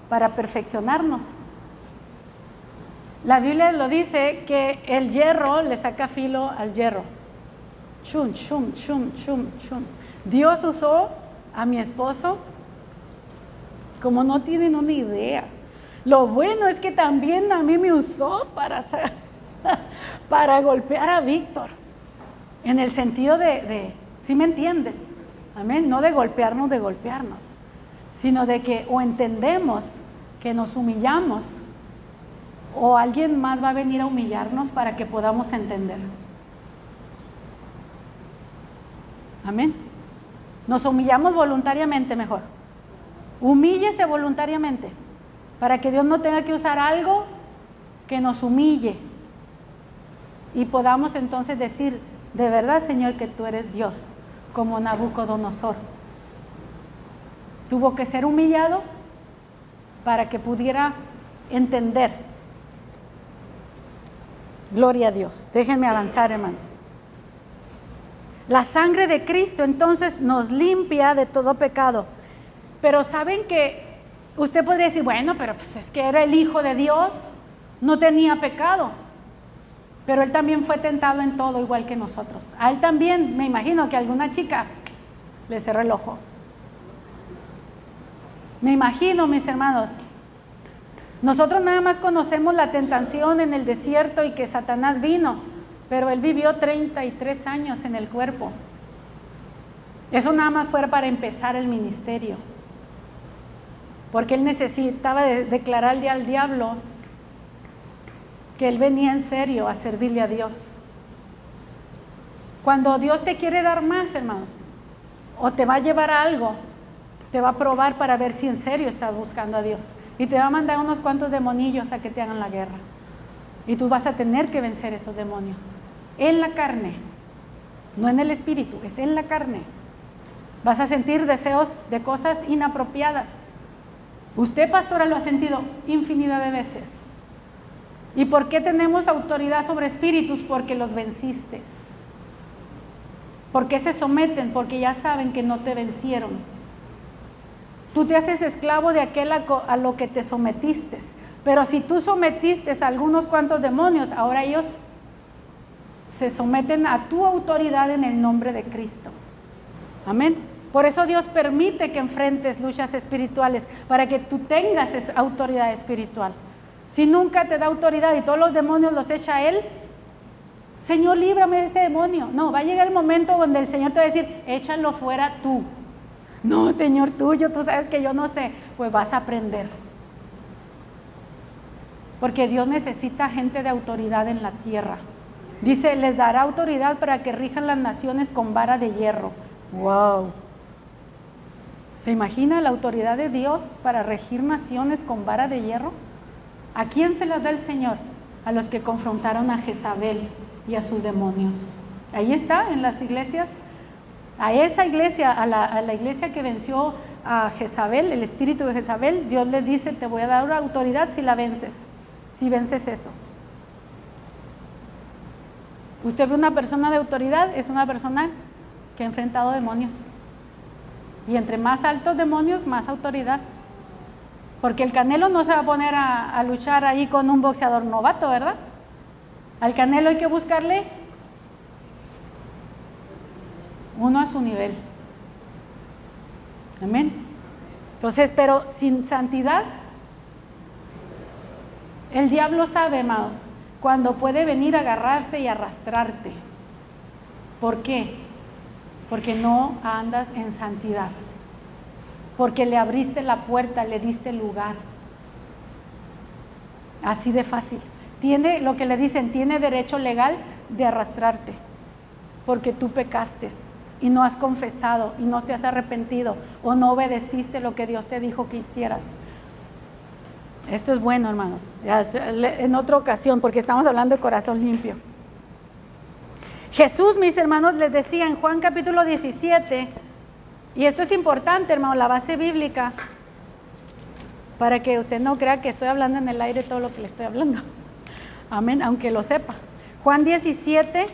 para perfeccionarnos? La Biblia lo dice que el hierro le saca filo al hierro. Chum, chum, chum, chum, chum. Dios usó a mi esposo como no tienen una idea. Lo bueno es que también a mí me usó para golpear a Víctor. En el sentido de ¿sí me entienden? Amén. No de golpearnos, sino de que o entendemos que nos humillamos, o alguien más va a venir a humillarnos para que podamos entender. Amén. Nos humillamos voluntariamente mejor. Humíllese voluntariamente para que Dios no tenga que usar algo que nos humille y podamos entonces decir, de verdad, Señor, que tú eres Dios, como Nabucodonosor. Tuvo que ser humillado para que pudiera entender. Gloria a Dios. Déjenme avanzar, hermanos. La sangre de Cristo entonces nos limpia de todo pecado. Pero saben que usted podría decir, bueno, pero pues es que era el Hijo de Dios, no tenía pecado. Pero Él también fue tentado en todo igual que nosotros. A Él también, me imagino que alguna chica le cerró el ojo. Me imagino, mis hermanos, nosotros nada más conocemos la tentación en el desierto y que Satanás vino, pero Él vivió 33 años en el cuerpo. Eso nada más fue para empezar el ministerio. Porque Él necesitaba declararle al diablo que Él venía en serio a servirle a Dios. Cuando Dios te quiere dar más, hermanos, o te va a llevar a algo, te va a probar para ver si en serio estás buscando a Dios. Y te va a mandar unos cuantos demonillos a que te hagan la guerra. Y tú vas a tener que vencer esos demonios. En la carne, no en el espíritu, es en la carne. Vas a sentir deseos de cosas inapropiadas. Usted, pastora, lo ha sentido infinidad de veces. ¿Y por qué tenemos autoridad sobre espíritus? Porque los venciste. ¿Por qué se someten? Porque ya saben que no te vencieron. Tú te haces esclavo de aquel a lo que te sometiste. Pero si tú sometiste a algunos cuantos demonios, ahora ellos se someten a tu autoridad en el nombre de Cristo. Amén. Por eso Dios permite que enfrentes luchas espirituales, para que tú tengas esa autoridad espiritual. Si nunca te da autoridad y todos los demonios los echa a Él, Señor, líbrame de este demonio. No, va a llegar el momento donde el Señor te va a decir, échalo fuera tú. No, Señor, tú sabes que yo no sé. Pues vas a aprender. Porque Dios necesita gente de autoridad en la tierra. Dice, les dará autoridad para que rijan las naciones con vara de hierro. ¡Wow! ¿Se imagina la autoridad de Dios para regir naciones con vara de hierro? ¿A quién se las da el Señor? A los que confrontaron a Jezabel y a sus demonios. Ahí está, en las iglesias. A esa iglesia, a la iglesia que venció a Jezabel, el espíritu de Jezabel, Dios le dice, te voy a dar una autoridad si la vences, si vences eso. Usted ve una persona de autoridad, es una persona que ha enfrentado demonios. Y entre más altos demonios, más autoridad. Porque el Canelo no se va a poner a luchar ahí con un boxeador novato, ¿verdad? Al Canelo hay que buscarle uno a su nivel. Amén. Entonces, pero sin santidad, el diablo sabe, amados, cuando puede venir a agarrarte y arrastrarte. ¿Por qué? Porque no andas en santidad. Porque le abriste la puerta, le diste lugar. Así de fácil. Tiene, lo que le dicen, tiene derecho legal de arrastrarte. Porque tú pecaste y no has confesado y no te has arrepentido o no obedeciste lo que Dios te dijo que hicieras. Esto es bueno, hermanos. En otra ocasión, porque estamos hablando de corazón limpio. Jesús, mis hermanos, les decía en Juan capítulo 17, y esto es importante, hermano, la base bíblica, para que usted no crea que estoy hablando en el aire todo lo que le estoy hablando. Amén, aunque lo sepa. Juan 17,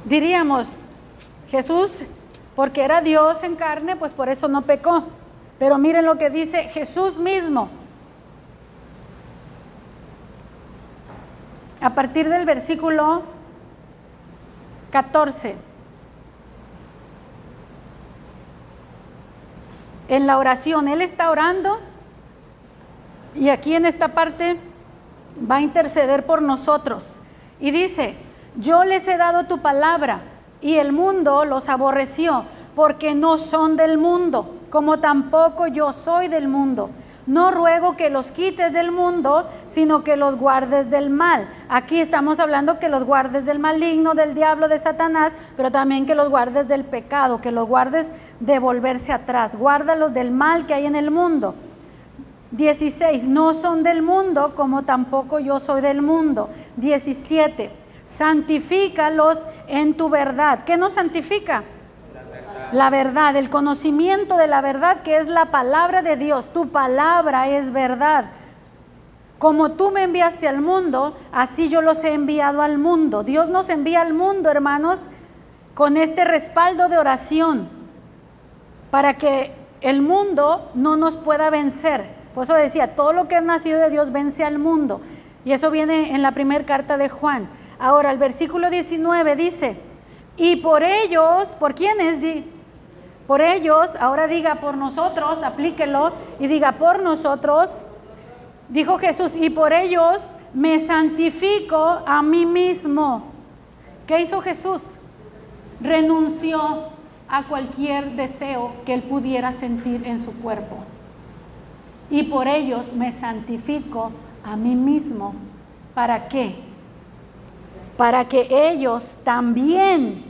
diríamos, Jesús, porque era Dios en carne, pues por eso no pecó. Pero miren lo que dice Jesús mismo. A partir del versículo 14. En la oración, Él está orando y aquí en esta parte va a interceder por nosotros. Y dice, yo les he dado tu palabra y el mundo los aborreció porque no son del mundo, como tampoco yo soy del mundo. No ruego que los quites del mundo, sino que los guardes del mal. Aquí estamos hablando que los guardes del maligno, del diablo, de Satanás, pero también que los guardes del pecado, que los guardes de volverse atrás. Guárdalos del mal que hay en el mundo. 16, no son del mundo, como tampoco yo soy del mundo. 17, santifícalos en tu verdad. ¿Qué nos santifica? La verdad, el conocimiento de la verdad, que es la palabra de Dios. Tu palabra es verdad. Como tú me enviaste al mundo, así yo los he enviado al mundo. Dios nos envía al mundo, hermanos, con este respaldo de oración, para que el mundo no nos pueda vencer. Por eso decía, todo lo que ha nacido de Dios vence al mundo. Y eso viene en la primera carta de Juan. Ahora, el versículo 19 dice, y por ellos, ¿por quiénes? Por ellos, ahora diga por nosotros, aplíquelo y diga por nosotros, dijo Jesús, y por ellos me santifico a mí mismo. ¿Qué hizo Jesús? Renunció a cualquier deseo que él pudiera sentir en su cuerpo. Y por ellos me santifico a mí mismo. ¿Para qué? Para que ellos también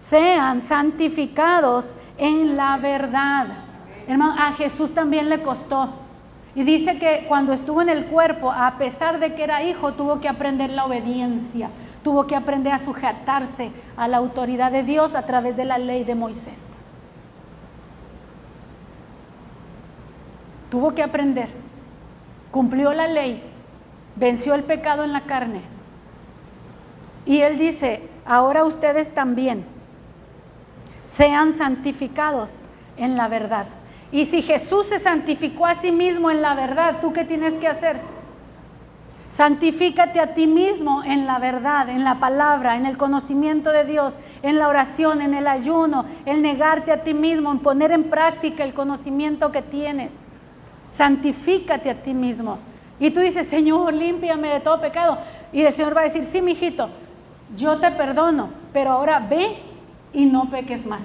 sean santificados en la verdad. Hermano, a Jesús también le costó. Y dice que cuando estuvo en el cuerpo, a pesar de que era hijo, tuvo que aprender la obediencia. tuvo que aprender a sujetarse a la autoridad de Dios a través de la ley de Moisés. Tuvo que aprender, cumplió la ley, venció el pecado en la carne. Y él dice, ahora ustedes también sean santificados en la verdad. Y si Jesús se santificó a sí mismo en la verdad, ¿tú qué tienes que hacer? Santifícate a ti mismo en la verdad, en la palabra, en el conocimiento de Dios, en la oración, en el ayuno, en negarte a ti mismo, en poner en práctica el conocimiento que tienes. Santifícate a ti mismo. Y tú dices, Señor, límpiame de todo pecado. Y el Señor va a decir, sí, mijito, yo te perdono, pero ahora ve y no peques más.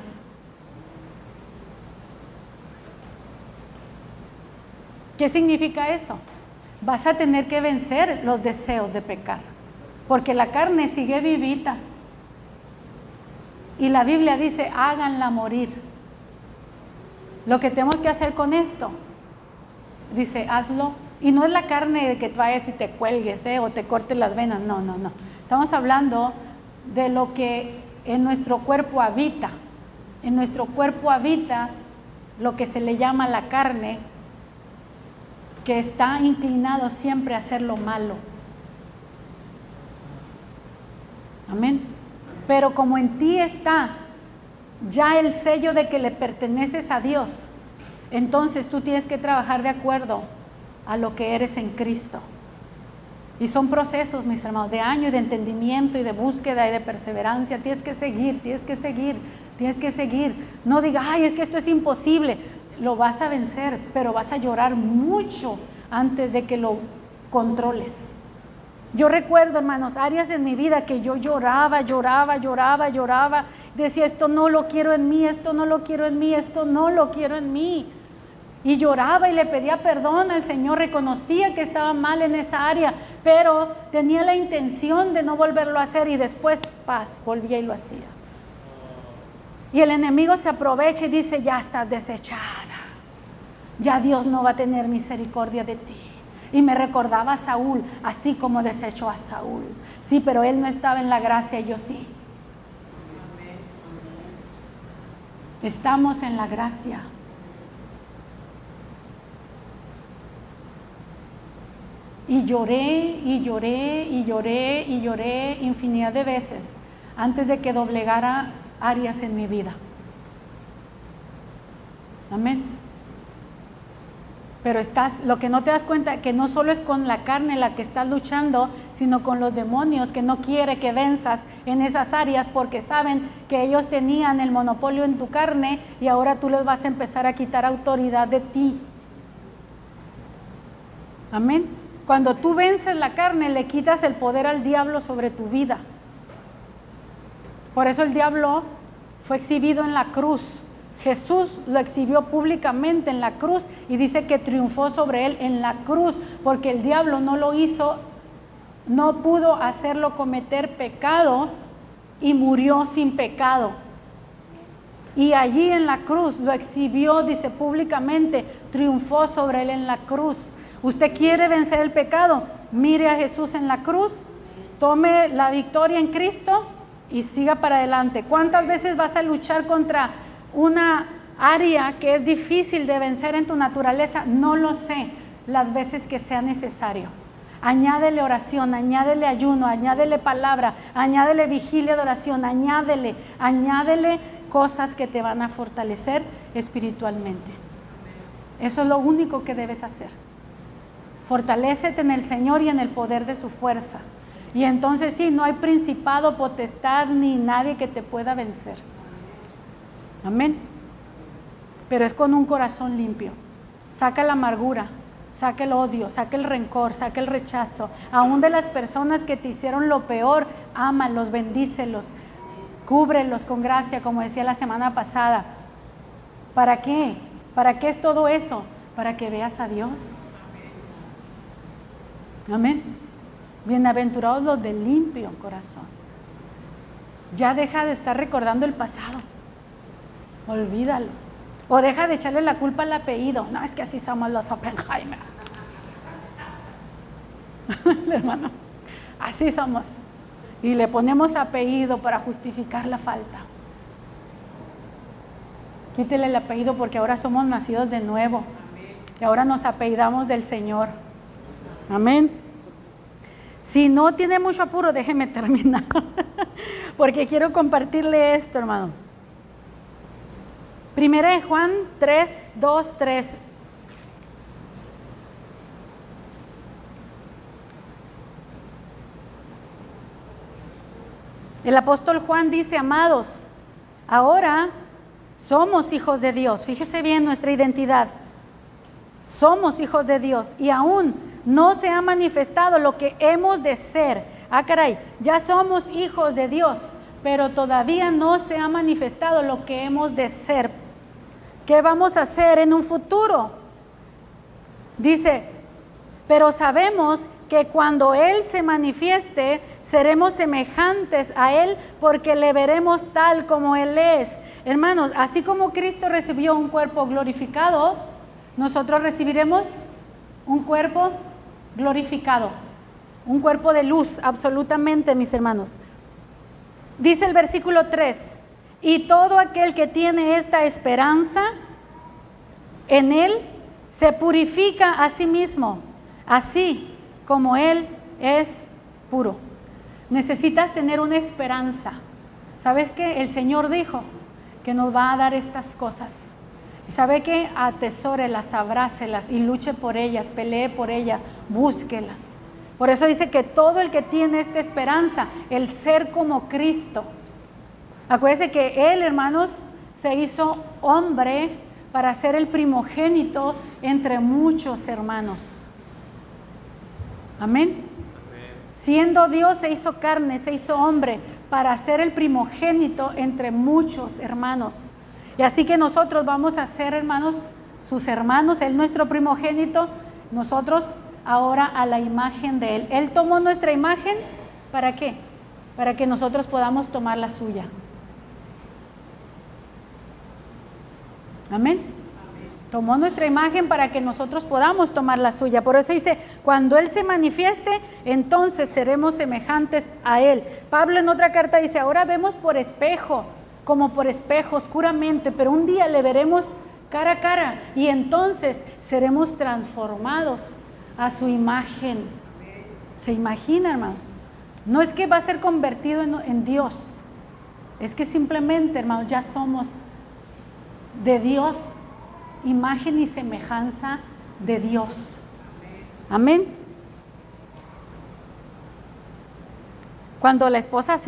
¿Qué significa eso? Vas a tener que vencer los deseos de pecar, porque la carne sigue vivita. Y la Biblia dice, háganla morir. Lo que tenemos que hacer con esto, dice, hazlo. Y no es la carne de que tú vayas y te cuelgues, o te cortes las venas. No. Estamos hablando de lo que en nuestro cuerpo habita. En nuestro cuerpo habita lo que se le llama la carne, que está inclinado siempre a hacer lo malo. Amén. Pero como en ti está ya el sello de que le perteneces a Dios, entonces tú tienes que trabajar de acuerdo a lo que eres en Cristo. Y son procesos, mis hermanos, de años y de entendimiento y de búsqueda y de perseverancia. Tienes que seguir. No digas, ay, es que esto es imposible. Lo vas a vencer, pero vas a llorar mucho antes de que lo controles. Yo recuerdo, hermanos, áreas en mi vida que yo lloraba. Decía, esto no lo quiero en mí, esto no lo quiero en mí, esto no lo quiero en mí. Y lloraba y le pedía perdón al Señor, reconocía que estaba mal en esa área, pero tenía la intención de no volverlo a hacer y después, volvía y lo hacía. Y el enemigo se aprovecha y dice, ya estás desechada, ya Dios no va a tener misericordia de ti. Y me recordaba a Saúl, así como desechó a Saúl. Sí, pero él no estaba en la gracia, yo sí. Estamos en la gracia. Y lloré infinidad de veces antes de que doblegara áreas en mi vida. Amén. Pero lo que no te das cuenta, que no solo es con la carne la que estás luchando, sino con los demonios que no quiere que venzas en esas áreas, porque saben que ellos tenían el monopolio en tu carne y ahora tú les vas a empezar a quitar autoridad de ti. Amén. Cuando tú vences la carne, le quitas el poder al diablo sobre tu vida. Por eso el diablo fue exhibido en la cruz. Jesús lo exhibió públicamente en la cruz y dice que triunfó sobre él en la cruz, porque el diablo no lo hizo, no pudo hacerlo cometer pecado y murió sin pecado. Y allí en la cruz lo exhibió, dice públicamente, triunfó sobre él en la cruz. ¿Usted quiere vencer el pecado? Mire a Jesús en la cruz, tome la victoria en Cristo y siga para adelante. ¿Cuántas veces vas a luchar contra una área que es difícil de vencer en tu naturaleza? No lo sé, las veces que sea necesario. Añádele oración, añádele ayuno, añádele palabra, añádele vigilia de oración, añádele cosas que te van a fortalecer espiritualmente. Eso es lo único que debes hacer. Fortalécete en el Señor y en el poder de su fuerza. Y entonces sí, no hay principado, potestad, ni nadie que te pueda vencer. Amén. Pero es con un corazón limpio. Saca la amargura, saca el odio, saca el rencor, saca el rechazo. Aún de las personas que te hicieron lo peor, ámalos, bendícelos, cúbrelos con gracia, como decía la semana pasada. ¿Para qué? ¿Para qué es todo eso? Para que veas a Dios. Amén. Bienaventurados los de limpio corazón. Ya deja de estar recordando el pasado. Olvídalo. O deja de echarle la culpa al apellido. No, es que así somos los Oppenheimer. Hermano, así somos. y le ponemos apellido para justificar la falta. Quítele el apellido porque ahora somos nacidos de nuevo. Y ahora nos apellidamos del Señor. Amén. Si no tiene mucho apuro, déjeme terminar. Porque quiero compartirle esto, hermano. Primera de Juan 3, 2, 3. El apóstol Juan dice: amados, ahora somos hijos de Dios. Fíjese bien nuestra identidad. Somos hijos de Dios y aún no se ha manifestado lo que hemos de ser. Ah, caray, ya somos hijos de Dios, pero todavía no se ha manifestado lo que hemos de ser. ¿Qué vamos a hacer en un futuro? Dice, pero sabemos que cuando Él se manifieste, seremos semejantes a Él porque le veremos tal como Él es. Hermanos, así como Cristo recibió un cuerpo glorificado, nosotros recibiremos un cuerpo glorificado, un cuerpo de luz, absolutamente, mis hermanos. Dice el versículo 3, y todo aquel que tiene esta esperanza en Él se purifica a sí mismo, así como Él es puro. Necesitas tener una esperanza. ¿Sabes qué? El Señor dijo que nos va a dar estas cosas. ¿Sabe qué? Atesórelas, abrácelas y luche por ellas, pelee por ellas, búsquelas. Por eso dice que todo el que tiene esta esperanza, el ser como Cristo. Acuérdense que Él, hermanos, se hizo hombre para ser el primogénito entre muchos hermanos. Amén. Siendo Dios, se hizo carne, se hizo hombre para ser el primogénito entre muchos hermanos. Y así que nosotros vamos a ser, hermanos, sus hermanos, Él nuestro primogénito, nosotros ahora a la imagen de Él. Él tomó nuestra imagen, ¿para qué? Para que nosotros podamos tomar la suya. Amén. Tomó nuestra imagen para que nosotros podamos tomar la suya. Por eso dice, cuando Él se manifieste, entonces seremos semejantes a Él. Pablo en otra carta dice, ahora vemos por espejo, como por espejo, oscuramente, pero un día le veremos cara a cara y entonces seremos transformados a su imagen. ¿Se imagina, hermano? No es que va a ser convertido en Dios, es que simplemente, hermano, ya somos de Dios, imagen y semejanza de Dios. Amén. Cuando la esposa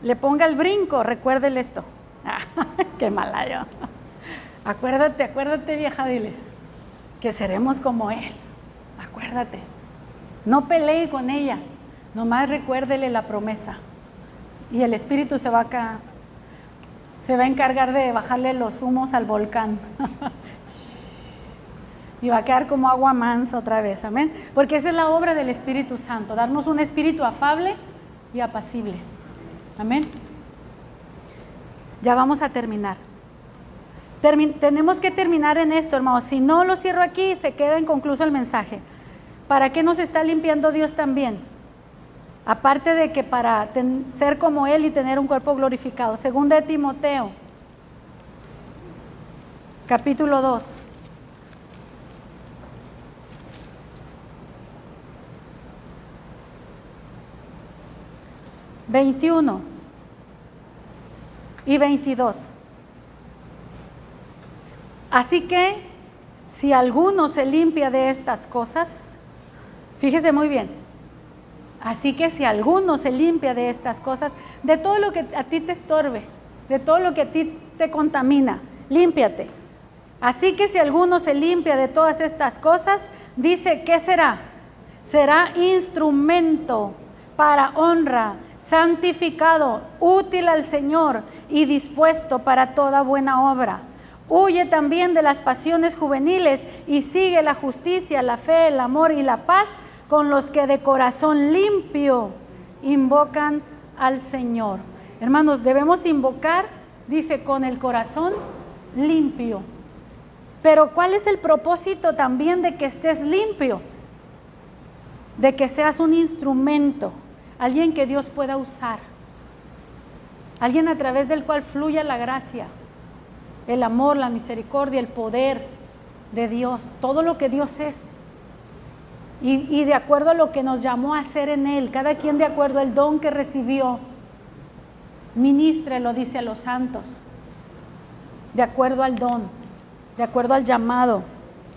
le ponga el brinco, recuérdele esto. Qué mala yo. Acuérdate, vieja, dile que seremos como Él. Acuérdate. No pelee con ella, nomás recuérdele la promesa. Y el Espíritu se va a encargar de bajarle los humos al volcán. Y va a quedar como agua mansa otra vez, amén. Porque esa es la obra del Espíritu Santo, darnos un espíritu afable y apacible. Amén. Ya vamos a terminar. Tenemos que terminar en esto, hermanos. Si no lo cierro aquí, se queda inconcluso el mensaje. ¿Para qué nos está limpiando Dios también? Aparte de que para ser como Él y tener un cuerpo glorificado. Segunda de Timoteo, capítulo 2. ...21 y 22. Así que, si alguno se limpia de estas cosas, fíjese muy bien, así que si alguno se limpia de estas cosas, de todo lo que a ti te estorbe, de todo lo que a ti te contamina, límpiate. Así que si alguno se limpia de todas estas cosas, dice, ¿qué será? Será instrumento para honra, santificado, útil al Señor y dispuesto para toda buena obra. Huye también de las pasiones juveniles y sigue la justicia, la fe, el amor y la paz con los que de corazón limpio invocan al Señor. Hermanos, debemos invocar, dice, con el corazón limpio. Pero ¿cuál es el propósito también de que estés limpio? De que seas un instrumento. alguien que Dios pueda usar, alguien a través del cual fluya la gracia, el amor, la misericordia, el poder de Dios, todo lo que Dios es. Y de acuerdo a lo que nos llamó a hacer en Él, cada quien de acuerdo al don que recibió, ministre, lo dice a los santos, de acuerdo al don, de acuerdo al llamado.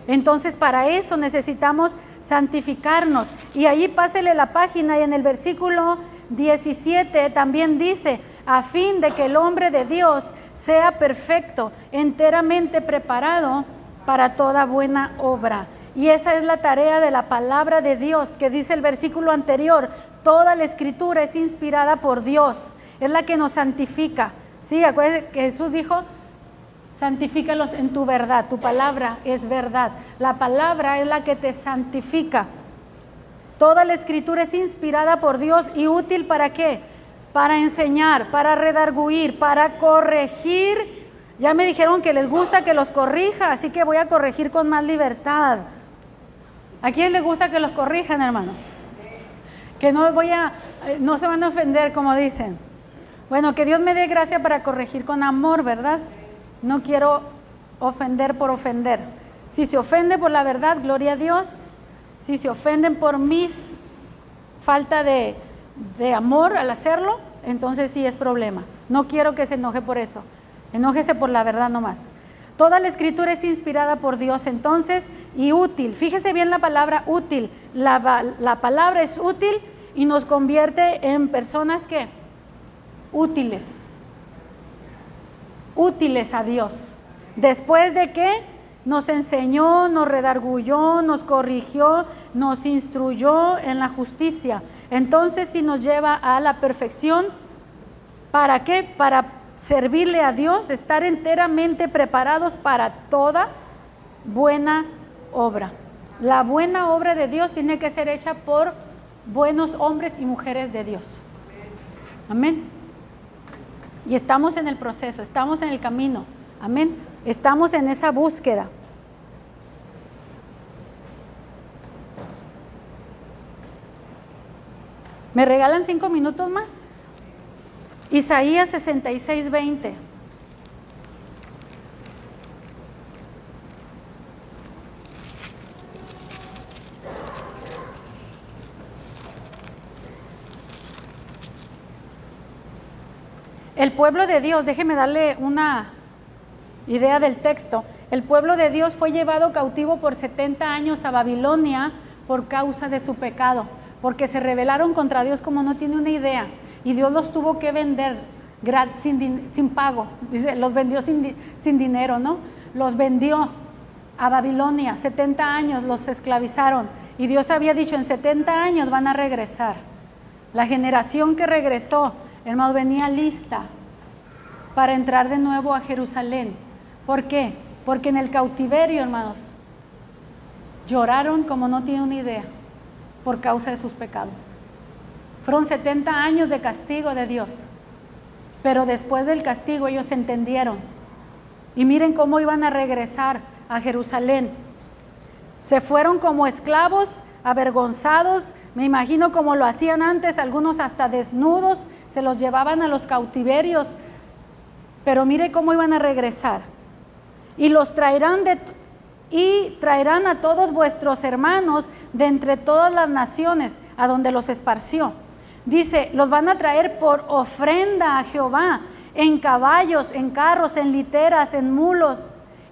Entonces para eso necesitamos santificarnos. Y ahí pásele la página y en el versículo 17 también dice, a fin de que el hombre de Dios sea perfecto, enteramente preparado para toda buena obra. Y esa es la tarea de la palabra de Dios, que dice el versículo anterior, toda la escritura es inspirada por Dios, es la que nos santifica. Sí, acuérdense que Jesús dijo, santifícalos en tu verdad, tu palabra es verdad. La palabra es la que te santifica. Toda la escritura es inspirada por Dios y útil ¿para qué? Para enseñar, para redarguir, para corregir. Ya me dijeron que les gusta que los corrija, así que voy a corregir con más libertad. ¿A quién le gusta que los corrijan, hermano? Que no se van a ofender, como dicen. Bueno, que Dios me dé gracia para corregir con amor, ¿verdad? No quiero ofender por ofender. Si se ofende por la verdad, gloria a Dios. Si se ofenden por mis falta de amor al hacerlo, entonces sí es problema. No quiero que se enoje por eso. Enójese por la verdad nomás. Toda la escritura es inspirada por Dios entonces y útil. Fíjese bien la palabra útil. La palabra es útil y nos convierte en personas que útiles. Útiles a Dios. Después de que nos enseñó, nos redarguyó, nos corrigió, nos instruyó en la justicia. Entonces sí nos lleva a la perfección. ¿Para qué? Para servirle a Dios, estar enteramente preparados para toda buena obra. La buena obra de Dios tiene que ser hecha por buenos hombres y mujeres de Dios. Amén. Y estamos en el proceso, estamos en el camino. Amén. Estamos en esa búsqueda. ¿Me regalan 5 minutos más? Isaías 66:20. El pueblo de Dios, déjeme darle una idea del texto. El pueblo de Dios fue llevado cautivo por 70 años a Babilonia por causa de su pecado, porque se rebelaron contra Dios como no tiene una idea. Y Dios los tuvo que vender sin pago. Dice, los vendió sin dinero, ¿no? Los vendió a Babilonia. 70 años los esclavizaron. Y Dios había dicho, en 70 años van a regresar. La generación que regresó, hermanos, venía lista para entrar de nuevo a Jerusalén. ¿Por qué? Porque en el cautiverio, hermanos, lloraron como no tienen una idea por causa de sus pecados. Fueron 70 años de castigo de Dios, pero después del castigo ellos entendieron. Y miren cómo iban a regresar a Jerusalén. Se fueron como esclavos, avergonzados, me imagino como lo hacían antes, algunos hasta desnudos, se los llevaban a los cautiverios, pero mire cómo iban a regresar. Y los traerán a todos vuestros hermanos de entre todas las naciones a donde los esparció. Dice, los van a traer por ofrenda a Jehová, en caballos, en carros, en literas, en mulos,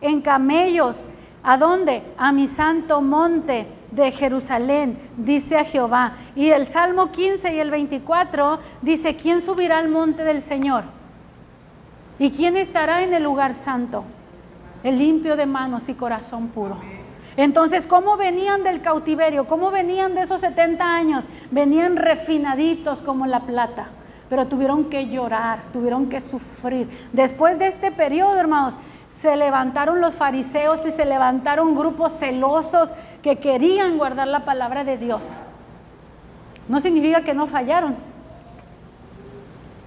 en camellos. ¿A dónde? A mi santo monte de Jerusalén, dice a Jehová. Y el Salmo 15 y el 24 dice, ¿quién subirá al monte del Señor? ¿Y quién estará en el lugar santo? El limpio de manos y corazón puro. Entonces, ¿cómo venían del cautiverio? ¿Cómo venían de esos 70 años? Venían refinaditos como la plata, pero tuvieron que llorar, tuvieron que sufrir. Después de este periodo, hermanos, se levantaron los fariseos y se levantaron grupos celosos que querían guardar la palabra de Dios. No significa que no fallaron,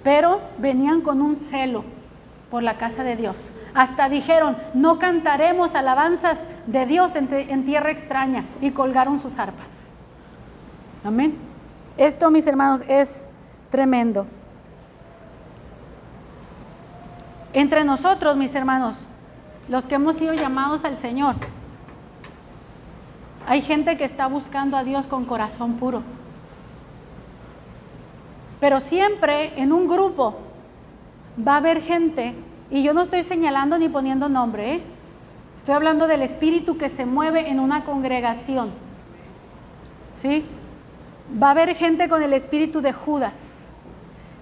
pero venían con un celo por la casa de Dios. Hasta dijeron, no cantaremos alabanzas de Dios en tierra extraña, y colgaron sus arpas. Amén. Esto, mis hermanos, es tremendo. Entre nosotros, mis hermanos, los que hemos sido llamados al Señor, hay gente que está buscando a Dios con corazón puro. Pero siempre en un grupo va a haber gente, y yo no estoy señalando ni poniendo nombre, ¿eh? Estoy hablando del espíritu que se mueve en una congregación, ¿sí? Va a haber gente con el espíritu de Judas,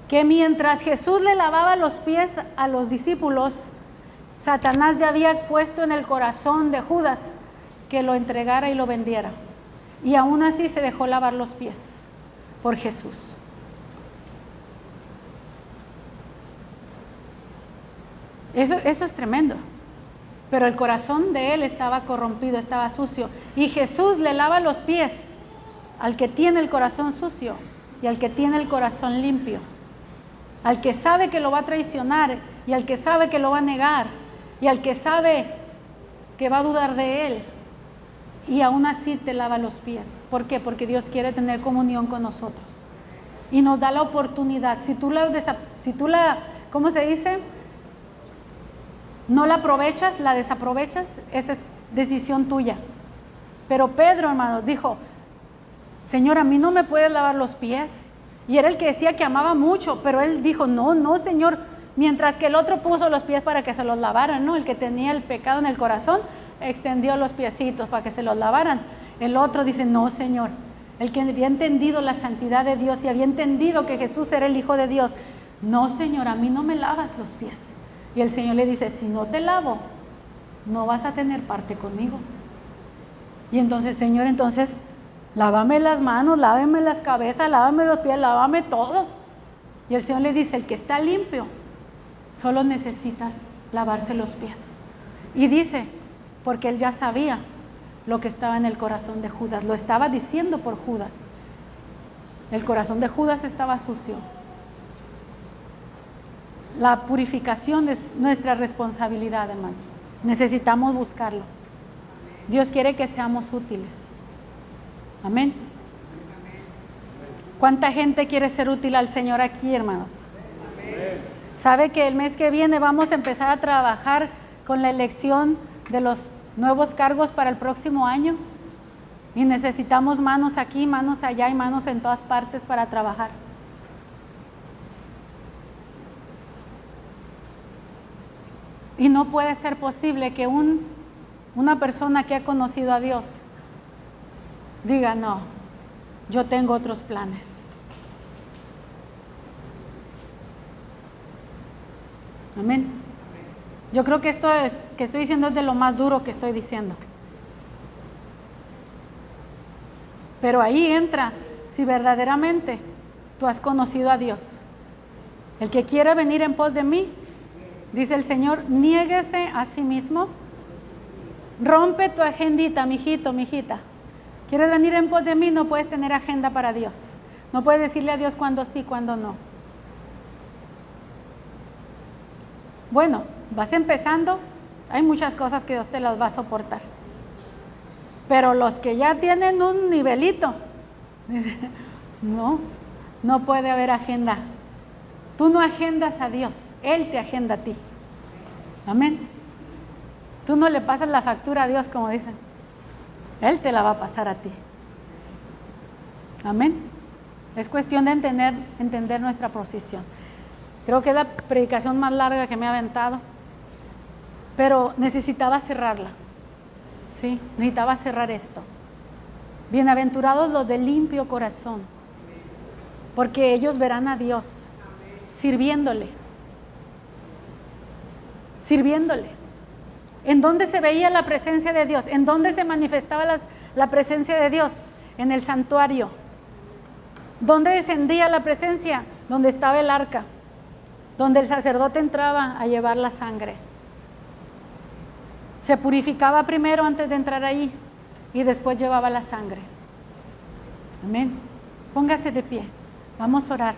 que mientras Jesús le lavaba los pies a los discípulos, Satanás ya había puesto en el corazón de Judas que lo entregara y lo vendiera. Y aún así se dejó lavar los pies por Jesús. Eso es tremendo. Pero el corazón de él estaba corrompido, estaba sucio. Y Jesús le lava los pies al que tiene el corazón sucio y al que tiene el corazón limpio. Al que sabe que lo va a traicionar y al que sabe que lo va a negar y al que sabe que va a dudar de él. Y aún así te lava los pies. ¿Por qué? Porque Dios quiere tener comunión con nosotros. Y nos da la oportunidad. Si tú la, ¿cómo se dice? No la aprovechas, la desaprovechas, esa es decisión tuya. Pero Pedro, hermano, dijo, Señor, a mí no me puedes lavar los pies. Y era el que decía que amaba mucho, pero él dijo, no, Señor. Mientras que el otro puso los pies para que se los lavaran, ¿no? El que tenía el pecado en el corazón, extendió los piecitos para que se los lavaran. El otro dice, no, Señor. El que había entendido la santidad de Dios y había entendido que Jesús era el Hijo de Dios, no, Señor, a mí no me lavas los pies. Y el Señor le dice, si no te lavo, no vas a tener parte conmigo. Y entonces, Señor, lávame las manos, lávame las cabezas, lávame los pies, lávame todo. Y el Señor le dice, el que está limpio, solo necesita lavarse los pies. Y dice, porque él ya sabía lo que estaba en el corazón de Judas, lo estaba diciendo por Judas. El corazón de Judas estaba sucio. La purificación es nuestra responsabilidad, hermanos. Necesitamos buscarlo. Dios quiere que seamos útiles. Amén. ¿Cuánta gente quiere ser útil al Señor aquí, hermanos? ¿Sabe que el mes que viene vamos a empezar a trabajar con la elección de los nuevos cargos para el próximo año? Y necesitamos manos aquí, manos allá y manos en todas partes para trabajar. Y no puede ser posible que una persona que ha conocido a Dios diga, no, yo tengo otros planes. Amén. Yo creo que esto que estoy diciendo es de lo más duro que estoy diciendo. Pero ahí entra si verdaderamente tú has conocido a Dios. El que quiere venir en pos de mí, dice el Señor, niéguese a sí mismo. Rompe tu agendita, mijito, mijita. ¿Quieres venir en pos de mí? No puedes tener agenda para Dios. No puedes decirle a Dios cuándo sí, cuándo no. Bueno, vas empezando, hay muchas cosas que Dios te las va a soportar. Pero los que ya tienen un nivelito, no puede haber agenda. Tú no agendas a Dios, Él te agenda a ti. Amén. Tú no le pasas la factura a Dios, como dicen. Él te la va a pasar a ti. Amén. Es cuestión de entender nuestra posición. Creo que es la predicación más larga que me ha aventado, pero necesitaba cerrarla. Sí, necesitaba cerrar esto. Bienaventurados los de limpio corazón, porque ellos verán a Dios sirviéndole. ¿En dónde se veía la presencia de Dios? ¿En dónde se manifestaba la presencia de Dios? En el santuario. ¿Dónde descendía la presencia? Donde estaba el arca, donde el sacerdote entraba a llevar la sangre. Se purificaba primero antes de entrar ahí y después llevaba la sangre. Amén. Póngase de pie. Vamos a orar.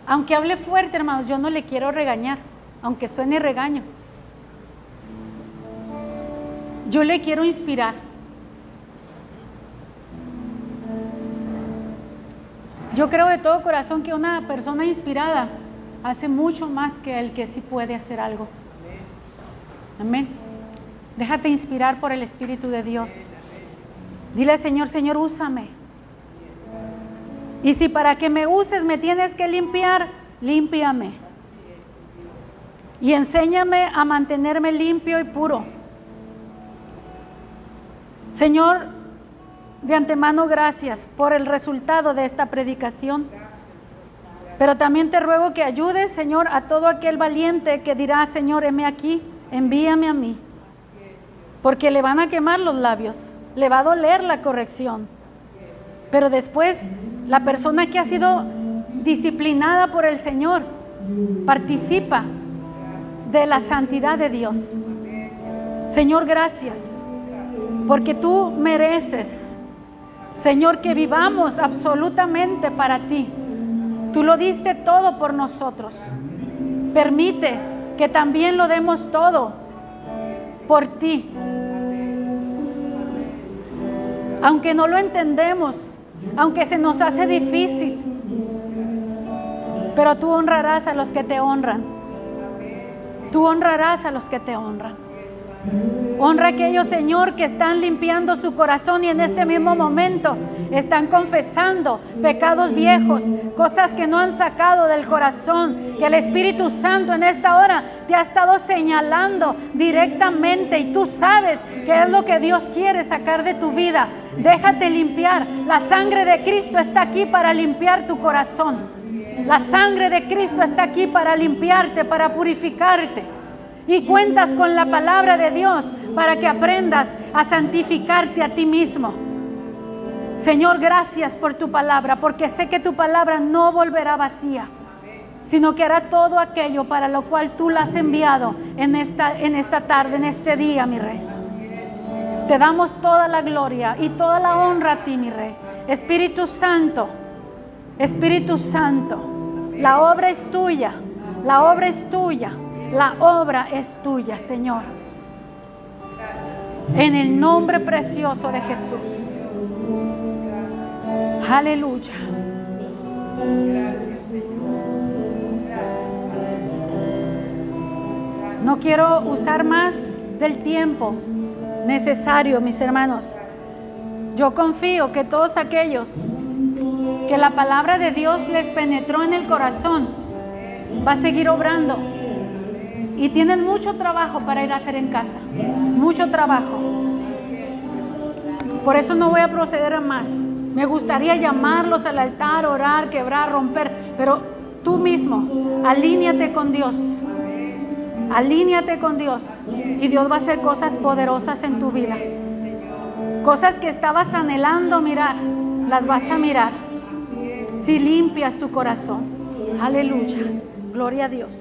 Aunque hable fuerte, hermanos, yo no le quiero regañar, aunque suene regaño. yo le quiero inspirar. Yo creo de todo corazón que una persona inspirada hace mucho más que el que sí puede hacer algo. Amén. Déjate inspirar por el Espíritu de Dios. Dile al Señor, Señor, úsame. Y si para que me uses me tienes que limpiar, límpiame. Y enséñame a mantenerme limpio y puro. Señor, de antemano gracias por el resultado de esta predicación. Pero también te ruego que ayudes, Señor, a todo aquel valiente que dirá, Señor, heme aquí, envíame a mí. Porque le van a quemar los labios, le va a doler la corrección. Pero después, la persona que ha sido disciplinada por el Señor participa de la santidad de Dios. Señor, gracias, porque tú mereces, Señor, que vivamos absolutamente para ti. Tú lo diste todo por nosotros. Permite que también lo demos todo por ti. Aunque no lo entendemos, aunque se nos hace difícil, pero tú honrarás a los que te honran. Tú honrarás a los que te honran. Honra a aquellos, Señor, que están limpiando su corazón y en este mismo momento están confesando pecados viejos, cosas que no han sacado del corazón, que el Espíritu Santo en esta hora te ha estado señalando directamente y tú sabes qué es lo que Dios quiere sacar de tu vida. Déjate limpiar. La sangre de Cristo está aquí para limpiar tu corazón. La sangre de Cristo está aquí para limpiarte, para purificarte. Y cuentas con la palabra de Dios para que aprendas a santificarte a ti mismo. Señor, gracias por tu palabra, porque sé que tu palabra no volverá vacía, sino que hará todo aquello para lo cual tú la has enviado en esta tarde, en este día, mi Rey. Te damos toda la gloria y toda la honra a ti, mi Rey. Espíritu Santo, la obra es tuya, la obra es tuya. La obra es tuya, Señor. En el nombre precioso de Jesús. Aleluya. No quiero usar más del tiempo necesario, mis hermanos. Yo confío que todos aquellos que la palabra de Dios les penetró en el corazón, va a seguir obrando. Y tienen mucho trabajo para ir a hacer en casa. Mucho trabajo. Por eso no voy a proceder a más. Me gustaría llamarlos al altar, orar, quebrar, romper. Pero tú mismo, alíñate con Dios. Alíñate con Dios. Y Dios va a hacer cosas poderosas en tu vida. Cosas que estabas anhelando mirar, las vas a mirar. Si limpias tu corazón. Aleluya. Gloria a Dios.